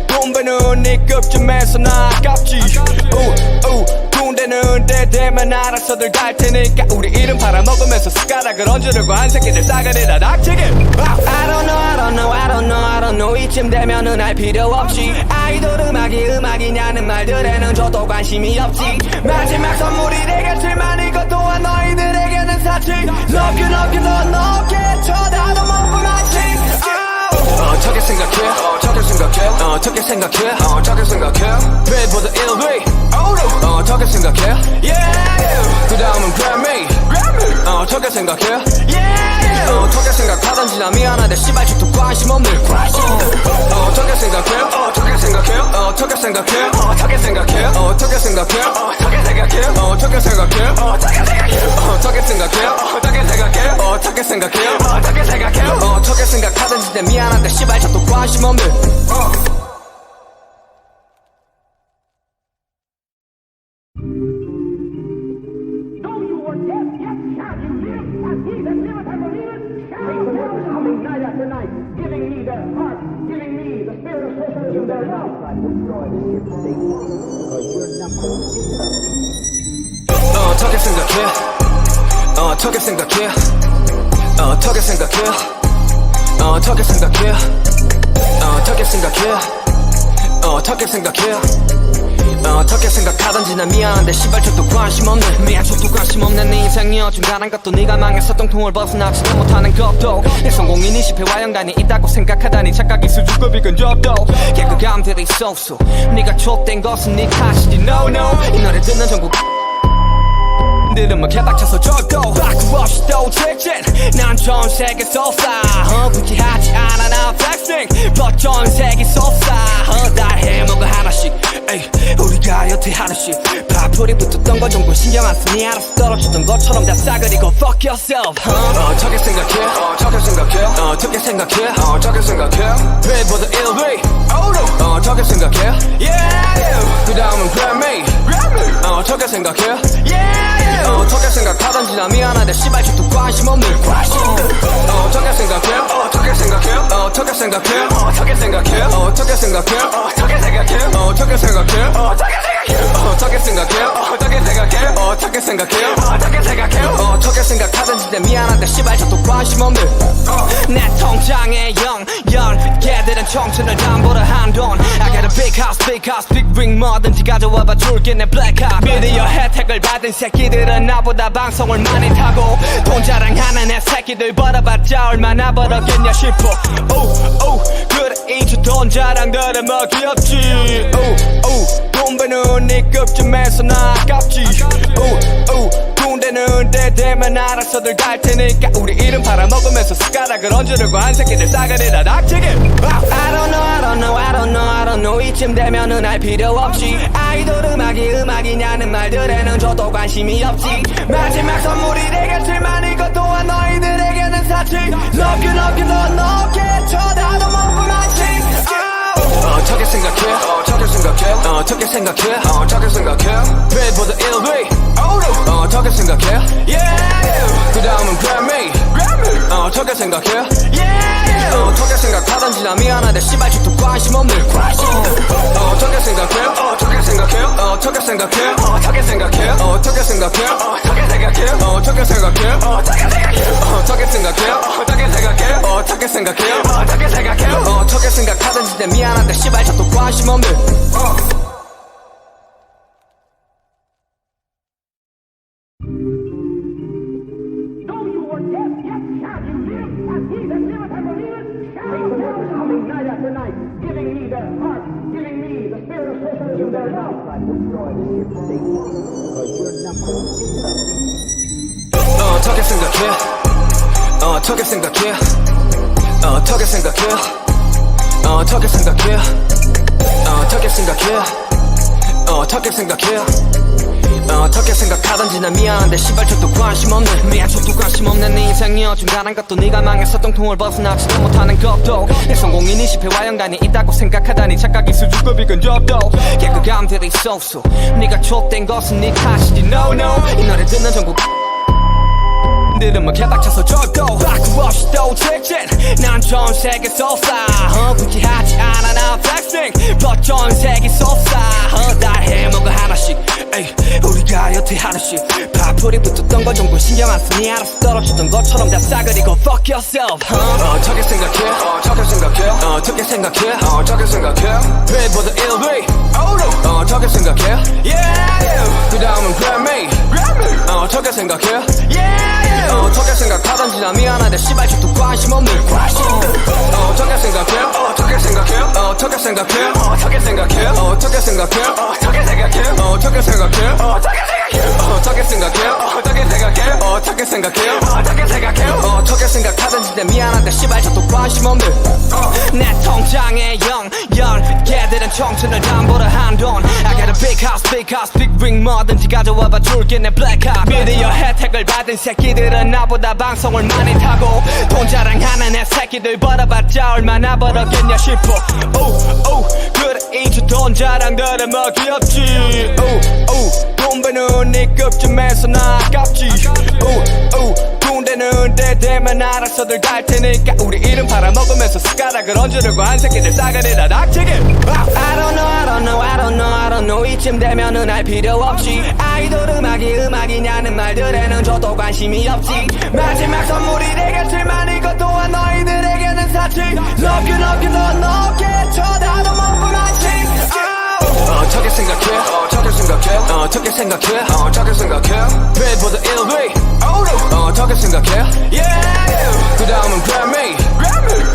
S2: 돈 버는 네 급쯤에서 나 아깝지 돈 되는 데 되면 알아서들 갈 테니까 우리 이름 팔아먹으면서 숟가락을 얹으려고 한 새끼들 싸가리라 닥치게 I don't know 이쯤 되면은 알 필요 없지 아이돌 음악이냐는 말들에는 저도 관심이 없지 마지막 선물이 되겠지만 이것 또한 너희들에게는 사치 Love you 넌 어깨 쳐다도 못 보마치 어떻게 생각해 어떻게 생각해 어떻게 생각해 어떻게 생각해 빌보드 1위 어떻게 생각해 yeah 그 다음은 Grammy 어떻게 생각해 yeah 어떻게 생각하던지 나 미안한데 시발 척도 관심 없는 어떻게 생각해 어떻게 생각해 어떻게 생각해 어떻게 생각해 어떻게 생각해 어떻게 생각해 어떻게 생각해 어떻게 생각해 어떻게 생각해 어떻게 생각해 어떻게 생각해 어떻게 생각하던지 나 미안한데 시발 척도 관심 없는
S1: Giving me their heart, giving me the spirit of socialism, their love.
S2: 어떻게 생각해 어떻게 생각해 어떻게 생각해 어떻게 생각해 어떻게 생각해 어떻게 생각해 어떻게 생각하던지 난 미안한데 시발 척도 관심 없는 미안 척도 관심 없는 네 인생이어 중단한 것도 네가 망해서 똥통을 벗어나지도 못하는 것도 내 성공인이 실패와 연관이 있다고 생각하다니 착각이 수준급이 근접도 개그감들이 쏘쏘 네가 촉된 것은 네 탓이지 no no 이 노래 듣는 전국 들으면 개박쳐서 절도 바꾸 없이 또 직진 난 전 세계 쏘싸 굳이 하지 않아 나 flexing but 전 세계 쏘싸 날 해먹어 하나씩 에이 우리가 여태 하나씩 파풀이 붙었던 건 정도 신경 안 쓰니 알아서 떨어지던 것처럼 다 싸그리고 fuck yourself 어떻게 생각해 어떻게 생각해 어떻게 생각해 어떻게 생각해 빌보드 1위 어떻게 생각해 yeah 그 다음은 Grammy 어떻게 생각해 yeah 어떻게 생각하던지 나 미안한데 시발 척도 관심 없는 어떻게 생각해 어떻게 생각해 어떻게 생각해 어떻게 생각해 어떻게 생각해 어떻게 생각해 어떻게 생각해 어떻게 생각해 어떻게 생각해 어떻게 생각해 어떻게 생각해 어떻게 생각하던지 나 미안한데 시발 척도 관심 없는 내 통장에 0 걔들은 청춘을 담보로 한돈 I got a big house big ring 뭐든지 가져와봐 줄게 내 black card 미디어 혜택을 받은 새끼들은 나보다 방송을 많이 타고 돈 자랑하는 애 새끼들 벌어봤자 얼마나 벌었겠냐 싶어 그래 이제 돈 자랑들은 뭐 귀엽지 돈 버는 네 급쯤에서 나 아깝지 군대는 때되면 알아서들 갈 테니까 우리 이름 팔아먹으면서 숟가락을 얹으려고 한 새끼들 싸그리라 닥치게. I don't know 이쯤 되면은 알 필요 없지. 아이돌 음악이냐는 말들에는 저도 관심이 없지. 마지막 선물이 되겠지만 이것 또한 너희들에게는 사치. 높게 더 높게 쳐다도 못 보만치. 어떻게 생각해? 어떻게 생각해? 빌보드 1위 어떻게 생각해? Yeah. 그 다음은 Grammy 어떻게 생각해? Yeah. 어떻게 생각하던지 나 미안한데 씨발 죽도 관심 없는 어떻게 생각해? 어떻게 생각해? 어떻게 생각해? 어떻게 생각해? 어떻게 생각해? 어떻게 생각해? 어떻게 생각해? 어떻게 생각해? 어떻게 생각해? 어떻게 생각해? 어떻게 생각해? 어떻게 생각해? 어떻게 생각하던지 내 미안한데 씨발 죽도 관심 없는
S1: Though you were dead, yet shall you live, as he that liveth and believeth shall live. Coming night after night, giving me their heart, giving me the spirit of socialism, their love.
S2: 어떻게 생각해? 어떻게 생각해? 어떻게 생각해? 어떻게 생각해? 어떻게 생각해? 어떻게 생각해? 어떻게 생각하던지 난 미안한데 씨발 저도 관심 없는 저도 관심 없는 네 인생이여 중단한 것도 네가 망해서 똥통을 벗어나지도 못하는 것도 내 성공인이 실패와 연관이 있다고 생각하다니 착각이 수준급이 근접도 개그감들이 쏘쏘 네가 촉된 것은 네 탓이지 no 이 노래 듣는 전국 들으면 개박쳐서 절도 바꾸 없이 또 직진 난 전 세계 쏟아 굳이 하지 않아 나 flexing but 전 세계 쏟아 날 해먹어 하나씩 에이 우리가 여태 하나씩 파풀이 붙었던 건 정도 신경 안 쓰니 알아서 떨어지던 것처럼 다 싸그리고 fuck yourself 어떻게 생각해? 어떻게 생각해? 어떻게 생각해? 어떻게 생각해? 빌보드 1위 어떻게 생각해? Yeah 그 다음은 Grammy 어떻게 생각해? Yeah 어떻게 생각하던지 나 미안한데 씨발 죽도 관심 없는 어떻게 생각해? 어떻게 생각해? 어떻게 생각해? 어떻게 생각해? 어떻게 생각해? 어떻게 생각해? 어떻게 생각해? 어떻게 생각해? 어떻게 생각해? 어떻게 생각해? 어떻게 생각해? 어떻게 생각하던지 내 미안한데 씨발 저도 관심 없는 내 통장에 0 걔들은 청춘을 담보로 한돈 I got a big house, big ring 뭐든지 가져와봐 줄게 내 black card 미디어 혜택을 받은 새끼들은 나보다 방송을 많이 타고 돈 자랑하는 애 새끼들 벌어봤자 얼마나 벌었겠냐 싶어 그래 이제 돈 자랑들은 뭐 귀엽지 돈 버는 네 급쯤에서 나 아깝지 군대는 때되면 알아서들 갈 테니까 우리 이름 팔아먹으면서 숟가락을 얹으려고 한 새끼들 싸그리라 닥치게 I don't know 이쯤 되면은 알 필요 없지 아이돌 음악이냐는 말들에는 저도 관심이 없지 마지막 선물이 되겠지만 이것 또한 너희들에게는 사치 높게 더 높게 쳐다도 못 보만치 어떻게 생각해? 어떻게 생각해? 어떻게 생각해? 어떻게 생각해? 빌보드 1위 어떻게 생각해? Yeah 그 다음은 Grammy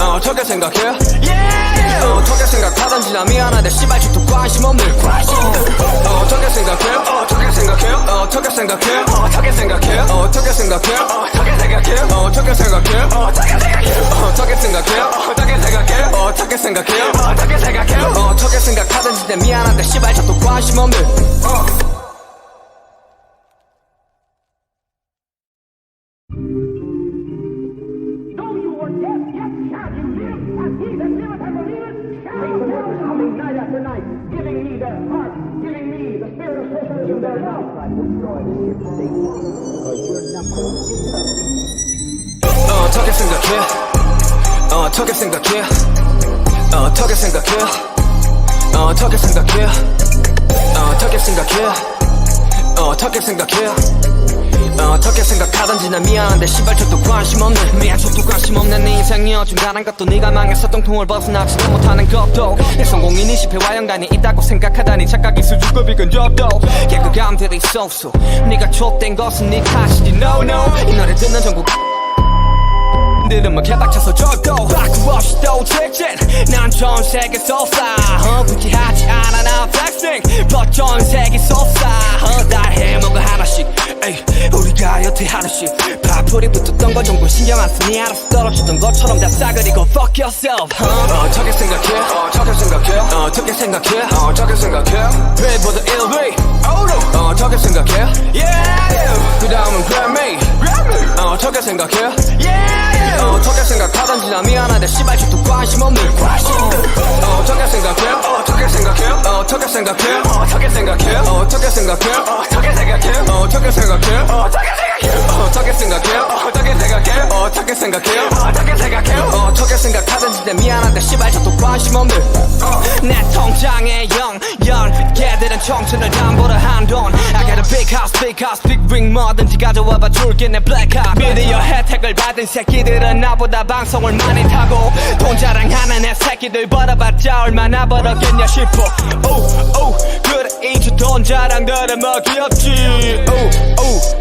S2: 어떻게 생각해? Yeah 어떻게 생각하던지 나 미안한데 씨발 죽도 관심 없는 어떻게 생각해? 어떻게 생각해? 어떻게 생각해? 어떻게 생각해? 어떻게 생각해? 어떻게 생각해? 어떻게 생각해? 어떻게 생각해? 어떻게 생각해? 어떻게 생각해? 어떻게 생각해? 어떻게 생각하던지 내 미안한데 씨발 저도 관심 없는
S1: Though you were dead, yet shall you live, as he that liveth and believeth shall live. Coming night after night, giving me their heart, giving me the spirit of socialism, their love.
S2: 어떻게 생각해? 어떻게 생각해? 어떻게 생각해? 어떻게 생각해? 어떻게 생각해? 어떻게 생각해? 어떻게 생각하던지 난 미안한데 씨발 저도 관심 없는 저도 관심 없는 네 인생이여 중단한 것도 네가 망해서 똥통을 벗어나지도 못하는 것도 내 성공인이 실패와 연관이 있다고 생각하다니 착각이 수준급이 근접도 개그감들이 쏘쏘 네가 촉된 것은 네 탓이지 no 이 노래 듣는 전국 들으면 개박쳐서 절도 바꾸 없이 또 직진 난 전 세계 쏟아 굳이 하지 않아 나 flexing but 전 세계 쏟아 날 해먹어 하나씩 에이 우리가 여태 하루씩 파풀이 붙었던 건 정도 신경 안 쓰니 알아서 떨어지던 것처럼 다 싸그리고 fuck yourself 어떻게 생각해 어떻게 생각해 어떻게 생각해 어떻게 생각해 배보다 1위 어떻게 생각해 yeah 그 다음은 Grammy 어떻게 생각해 yeah 어떻게 생각하던지 나 미안한데 씨발 죽도 관심 없는 어떻게 생각해 어떻게 생각해 어떻게 생각해 어떻게 생각해 어떻게 생각해 어떻게 생각해 어떻게 생각해 어떻게 생각해 어떻게 생각해 어떻게 생각해 어떻게 생각해 어떻게 생각하던지 내 미안한데 씨발 저도 관심 없는 내 통장에 0 걔들은 청춘을 담보로 한돈 I got a big house big ring 뭐든지 가져와봐 줄게 내 black heart 미디어 혜택을 받은 새끼들은 나보다 방송을 많이 타고 돈 자랑하는 애 새끼들 벌어봤자 얼마나 벌었겠냐 싶어 그래 이제 돈 자랑들은 뭐 귀엽지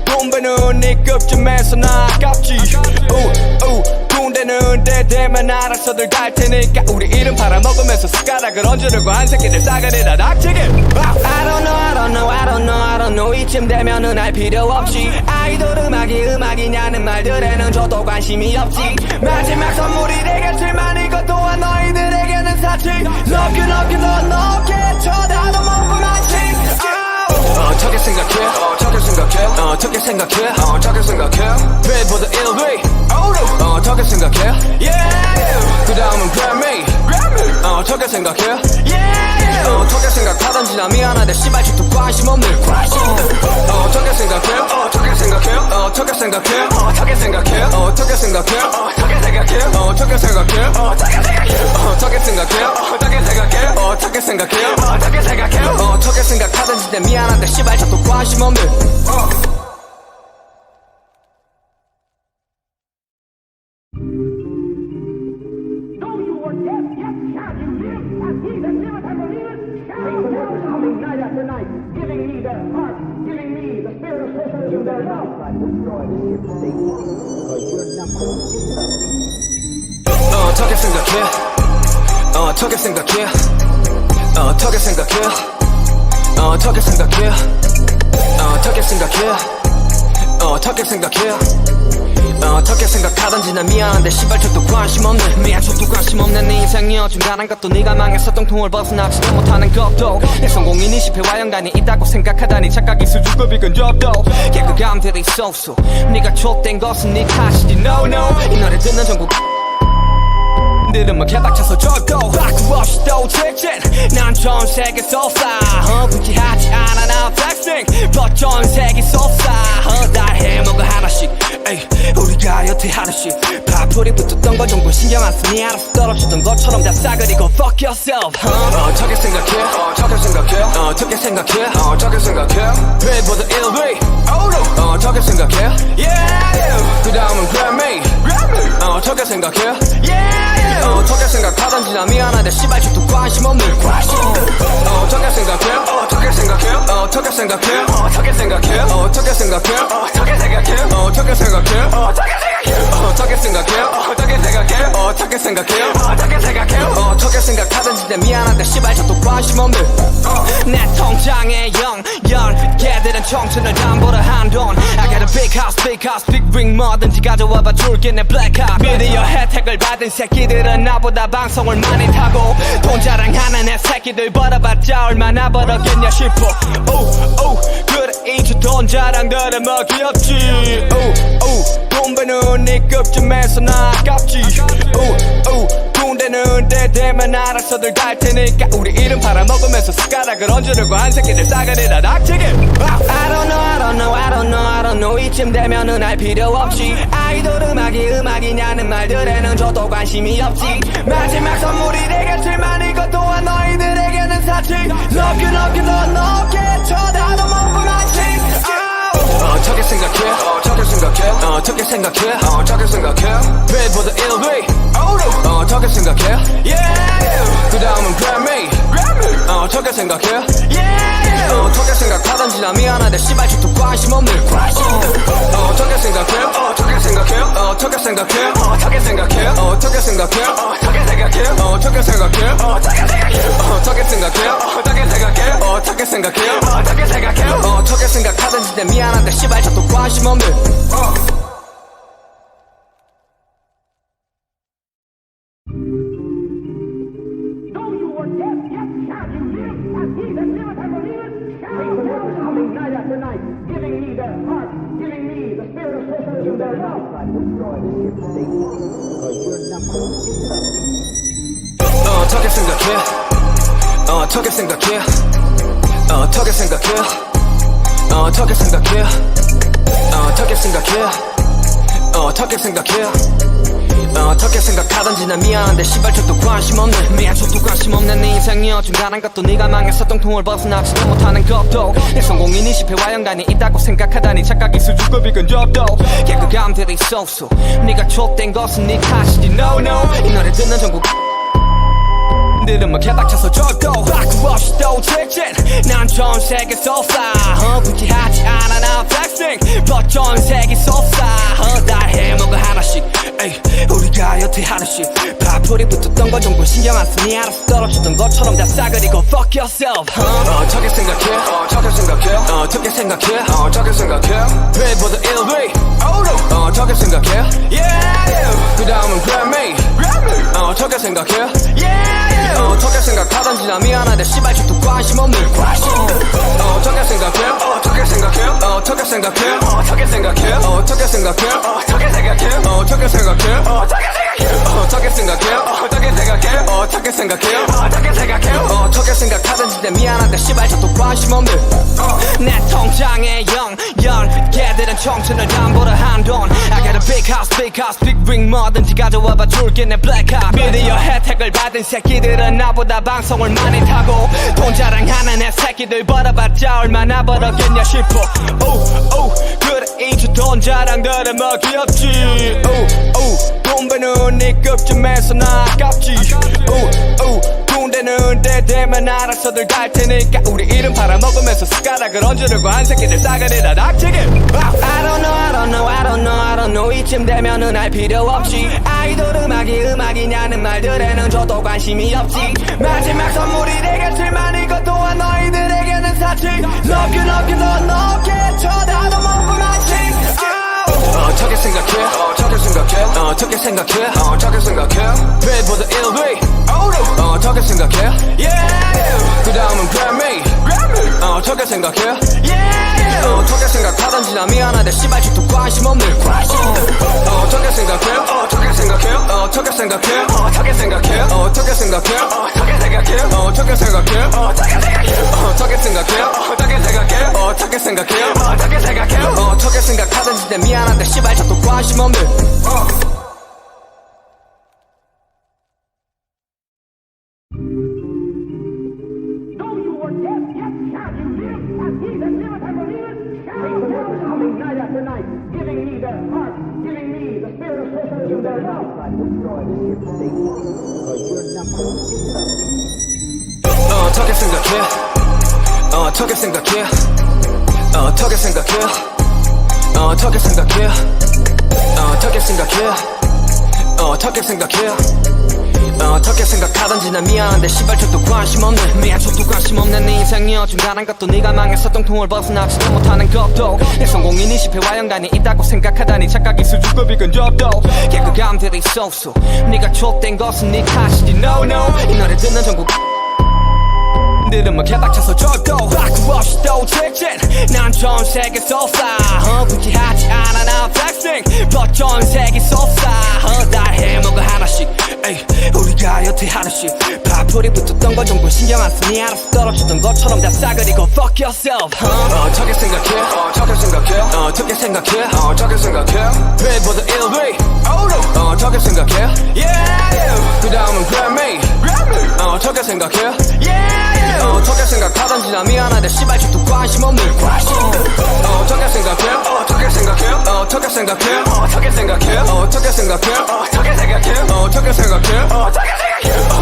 S2: 돈 버는 네 급쯤에서 나 아깝지 군대는 때 되면 알아서들 갈 테니까 우리 이름 팔아먹으면서 숟가락을 얹으려고 한 새끼들 싸가리라 닥치게 I don't know 이쯤 되면은 알 필요 없지 아이돌 음악이냐는 말들에는 저도 관심이 없지 마지막 선물이 되겠지만 이것 또한 너희들에게는 사치 높게 더 높게 쳐다도 못 보만치 어떻게 생각해 어떻게 생각해 어떻게 생각해 어떻게 생각해 배보다 1위 어떻게 생각해 yeah 그 다음은 Grammy 어떻게 생각해 yeah 어떻게 생각하던지 나 미안한데 씨발 죽도 관심 없는 어떻게 생각해 어떻게 생각해 어떻게 생각해 어떻게 생각해 어떻게 생각해 어떻게 생각해 어떻게 생각해 어떻게 생각해 어떻게 생각해 어떻게 생각해 어떻게 생각해 어떻게 생각하던지 내 미안한데 씨발 저도 관심 없는
S1: Though you were dead, yet shall you live, as he that liveth and believeth shall now coming night after night, giving me their heart, giving me the spirit of socialism, their love.
S2: 어떻게 생각해 어떻게 생각해 어떻게 생각해 어떻게 생각해 어떻게 생각해 어떻게 생각해 어떻게 생각하던지 난 미안한데 씨발 저도 관심 없는 미안 저도 관심 없는 네 인생이 어중간한 것도 네가 망해서 똥통을 벗어나지도 못하는 것도 내 성공이 네 실패와 연관이 있다고 생각하다니 착각이 수준급이 근접도 개그감들이 쏘쏘 네가 촉된 것은 네 탓이지 no 이 노래 듣는 전국 들으면 개박쳐서 절도 바꾸 없이 또 직진 난 전 세계 쏟아 굳이 하지 않아 나 flexing but 전 세계 쏟아 다 해먹어 하나씩 에이 우리가 여태 하루씩 파풀이 붙었던 건 정도 신경 안 쓰니 알아서 떨어지던 것처럼 다 싸그리고 fuck yourself 어떻게 생각해 어떻게 생각해 어떻게 생각해 어떻게 생각해 배보다 1위 어떻게 생각해 yeah 그 다음은 Grammy 어떻게 생각해 yeah 어떻게 생각하던지 나 미안한데 씨발 죽도 관심 없는 어떻게 생각해 어떻게 생각해 어떻게 생각해 어떻게 생각해 어떻게 생각해 어떻게 생각해 어떻게 생각해 어떻게 생각해 어떻게 생각해 어떻게 생각해 어떻게 생각해 어떻게 생각하던지 내 미안한데 씨발 저도 관심 없는 내 통장에 0 걔들은 청춘을 담보로 한돈 I got a big house big ring 뭐든지 가져와봐 줄게 내 black heart 미디어 혜택을 받은 새끼들은 나보다 방송을 많이 타고 돈 자랑하는 애 새끼들 벌어봤자 얼마나 벌었겠냐 싶어 그래 이제 돈 자랑들은 뭐 귀엽지 돈 버는 네 급쯤에서 나 아깝지 군대는 때 되면 알아서들 갈 테니까 우리 이름 팔아먹으면서 숟가락을 얹으려고 한 새끼들 싸가리라 닥치게 I don't know 이쯤 되면은 알 필요 없지 아이돌 음악이냐는 말들에는 저도 관심이 없지 마지막 선물이 되겠지만 이것 또한 너희들에게는 사치 높게 더 높게 쳐다도 못 보만치 어떻게 생각해 어떻게 생각해 어떻게 생각해 어떻게 생각해 배보다 1위 어떻게 생각해 yeah 그 다음은 Grammy 어떻게 생각해 yeah 어떻게 생각하던지 나 미안한데 씨발 죽도 관심 없는 어떻게 생각해 어떻게 생각해 어떻게 생각해 어떻게 생각해 어떻게 생각해 어떻게 생각해 어떻게 어떻게 생각해? 어떻게 생각해? 어떻게 생각해? 어떻게 생각해? 어떻게 생각해? 어떻게 생각해? 어떻게 생각하든지 내 미안한데 씨발 저도 관심 없는
S1: Though you were dead, yet shall you live, and he that liveth and believeth shall live. Coming night after night, giving me their heart, giving me the spirit of socialism, their love.
S2: 어떻게 생각해? 어떻게 생각해? 어떻게 생각해? 어떻게 생각해? 어떻게 생각해? 어떻게 생각해? 어떻게 생각하든지 난 미안한데 씨발 저도 관심 없네 미안 저도 관심 없는 네 인생이여 중간한 것도 네가 망해서 똥통을 벗어나지도 못하는 것도 내 성공인이 실패와 연관이 있다고 생각하다니 착각이 수준급이 근접도 개그감들이 쏘쏘 네가 촉된 것은 네 탓이지 no no 이 노래 듣는 전국 들으면 개박쳐서 저도 바꾸 없이 또 직진 난 전 세계 쏘싸 굳이 하지 않아 나 flexing but 전 세계 쏘싸 다 해먹어 하나씩 에이 우리가 여태 하루씩 파풀이 붙었던 거 정도 신경 안 쓰니 알아서 떨어지던 것처럼 다 싸그리고 fuck yourself 어떻게 생각해? 어떻게 생각해? 어떻게 생각해? 어떻게 생각해? Pay for the LV 어떻게 생각해? Yeah 그 다음은 Grammy 어떻게 생각해? Yeah 어떻게 생각하든지 나 미안한데 씨발 저도 관심 없는 어떻게 생각해? 어떻게 생각해? 어떻게 생각해? 어떻게 생각해? 어떻게 생각해? 어떻게 생각해? 어떻게 생각해? 어떻게 생각해? 어떻게 생각해? 어떻게 생각해? 어떻게 생각해? 어떻게 생각하든지 내 미안한데 씨발 저도 관심 없는 내 통장에 0연 걔들은 청춘을 담보로 한돈 I got a big house big ring 뭐든지 가져와봐 줄게 내 black car 미디어 혜택을 받은 새끼들은 나보다 방송을 많이 타고 돈 자랑하는 애 새끼들 벌어봤자 얼마나 벌었겠냐 싶어 그래 이제 돈 자랑들은 뭐 귀엽지 돈 버는 네 급쯤에서 나 아깝지 군대는 때 되면 알아서들 갈 테니까 우리 이름 팔아먹으면서 숟가락을 얹으려고 한 새끼들 싸그리다 닥치게 I don't know 이쯤 되면은 알 필요 없지 아이돌 음악이냐는 말들에는 저도 관심이 없지 마지막 선물이 되겠지만 이것 또한 너희들에게는 사치 Love you 넌 너게 쳐다도 못 보나지 어떻게 생각해? 어떻게 생각해? 어떻게 생각해? 어떻게 생각해? Pay for the LV 어떻게 생각해? Yeah 그 다음은 Grammy 어떻게 생각해? Yeah 어떻게 생각하든지 나 미안한데 씨발 저도 관심 없는 어떻게 생각해? 어떻게 생각해? 어떻게 생각해? 어떻게 생각해? 어떻게 생각해? 어떻게 생각해? 어떻게 생각해? 어떻게 생각해? 어떻게 생각해? 어떻게 생각해? 어떻게 생각해? 어떻게 생각하든지 내 미안한데 씨발 저도 관심 없는
S1: Though you were dead, yet shall you live, and he that liveth and believeth shall live. Coming night after night, giving me their heart, giving me the spirit of socialism, their love.
S2: 어떻게 생각해? 어떻게 생각해? 어떻게 생각해? 어떻게 생각해? 어떻게 생각해? 어떻게 생각해? 어떻게 생각하든지 난 미안한데 씨발 저도 관심 없는 미안 저도 관심 없는 네 인생이여 중간한 것도 네가 망해서 똥통을 벗어나지도 못하는 것도 내 성공인이 실패와 연관이 있다고 생각하다니 착각이 수준급이 근접도 개그감들이 쏘쏘 네가 촉된 것은 네 탓이지 no no 이 노래 듣는 전국 들으면 개박쳐서 저도 바꾸 없이 또 직진 난 전 세계 쏘싸 굳이 하지 않아 나 flexing but 전 세계 쏘싸 다 해먹어 하나씩 에이 우리가 여태 하루씩 파풀이 붙었던 거 정도 신경 안 쓰니 알아서 떨어지던 것처럼 다 싸그리고 fuck yourself 어떻게 생각해? 어떻게 생각해? 어떻게 생각해? 어떻게 생각해? Pay for the LV 어떻게 생각해? Yeah 그 다음은 Grammy 어떻게 생각해? Yeah 어떻게 생각하든지 나 미안한데 씨발 저도 관심 없는 어떻게 생각해? 어떻게 생각해? 어떻게 생각해? 어떻게 생각해? 어떻게 생각해? 어떻게 생각해? 어떻게 생각해?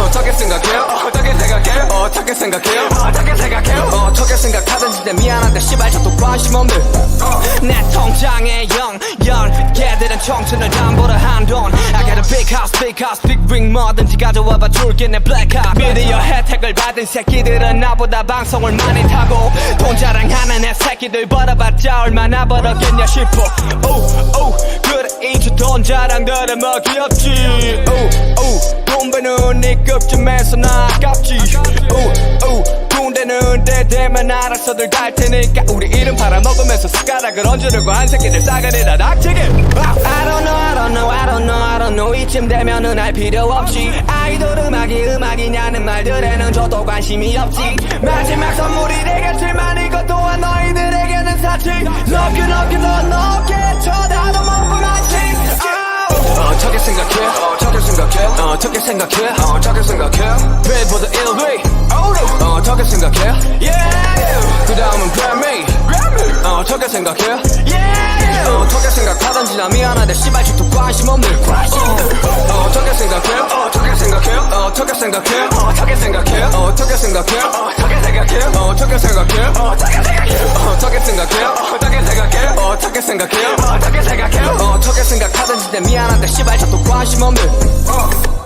S2: 어떻게 생각해? 어떻게 생각해? 어떻게 생각해? 어떻게 생각해? 어떻게 생각하든지 내 미안한데 씨발 저도 관심 없는 내 통장에 0 미련 걔들은 청춘을 담보로 한돈 I got a big house big ring 뭐든지 가져와봐 줄게 내 black card 미디어 혜택을 받은 새끼들은 나보다 방송을 많이 타고 돈 자랑하는 애 새끼들 벌어봤자 얼마나 벌었겠냐 싶어 그래 이제 돈 자랑들은 뭐 귀엽지 돈 버는 네 급쯤에서 나 아깝지 돈 되는 데 되면 알아서들 갈 테니까 우리 이름 팔아먹으면서 숟가락을 얹으려고 한 새끼들 싸가리라 닥치게 I don't know 이쯤 되면은 알 필요 없지 아이돌 음악이냐는 말들에는 저도 관심이 없지 마지막 선물이 되겠지만 이것 또한 너희들에게는 사치 높게 더 높게 쳐다도 못 보겠지 어떻게 생각해 어떻게 생각해 빌보드 1위 어떻게 생각해 그 다음은 Grammy 어떻게 생각해 어떻게 생각하던지 나 미안한데 씨발 죽도 관심 없는 어떻게 생각해 어떻게 생각해 어떻게 생각해 어떻게 생각해 어떻게 생각해 어떻게 생각해 어떻게 생각해 어떻게 생각해 어떻게 생각해 어떻게 생각해 어떻게 생각해 어떻게 생각해 어떻게 생각하던지 나 미안한데 씨발 죽도 관심 없는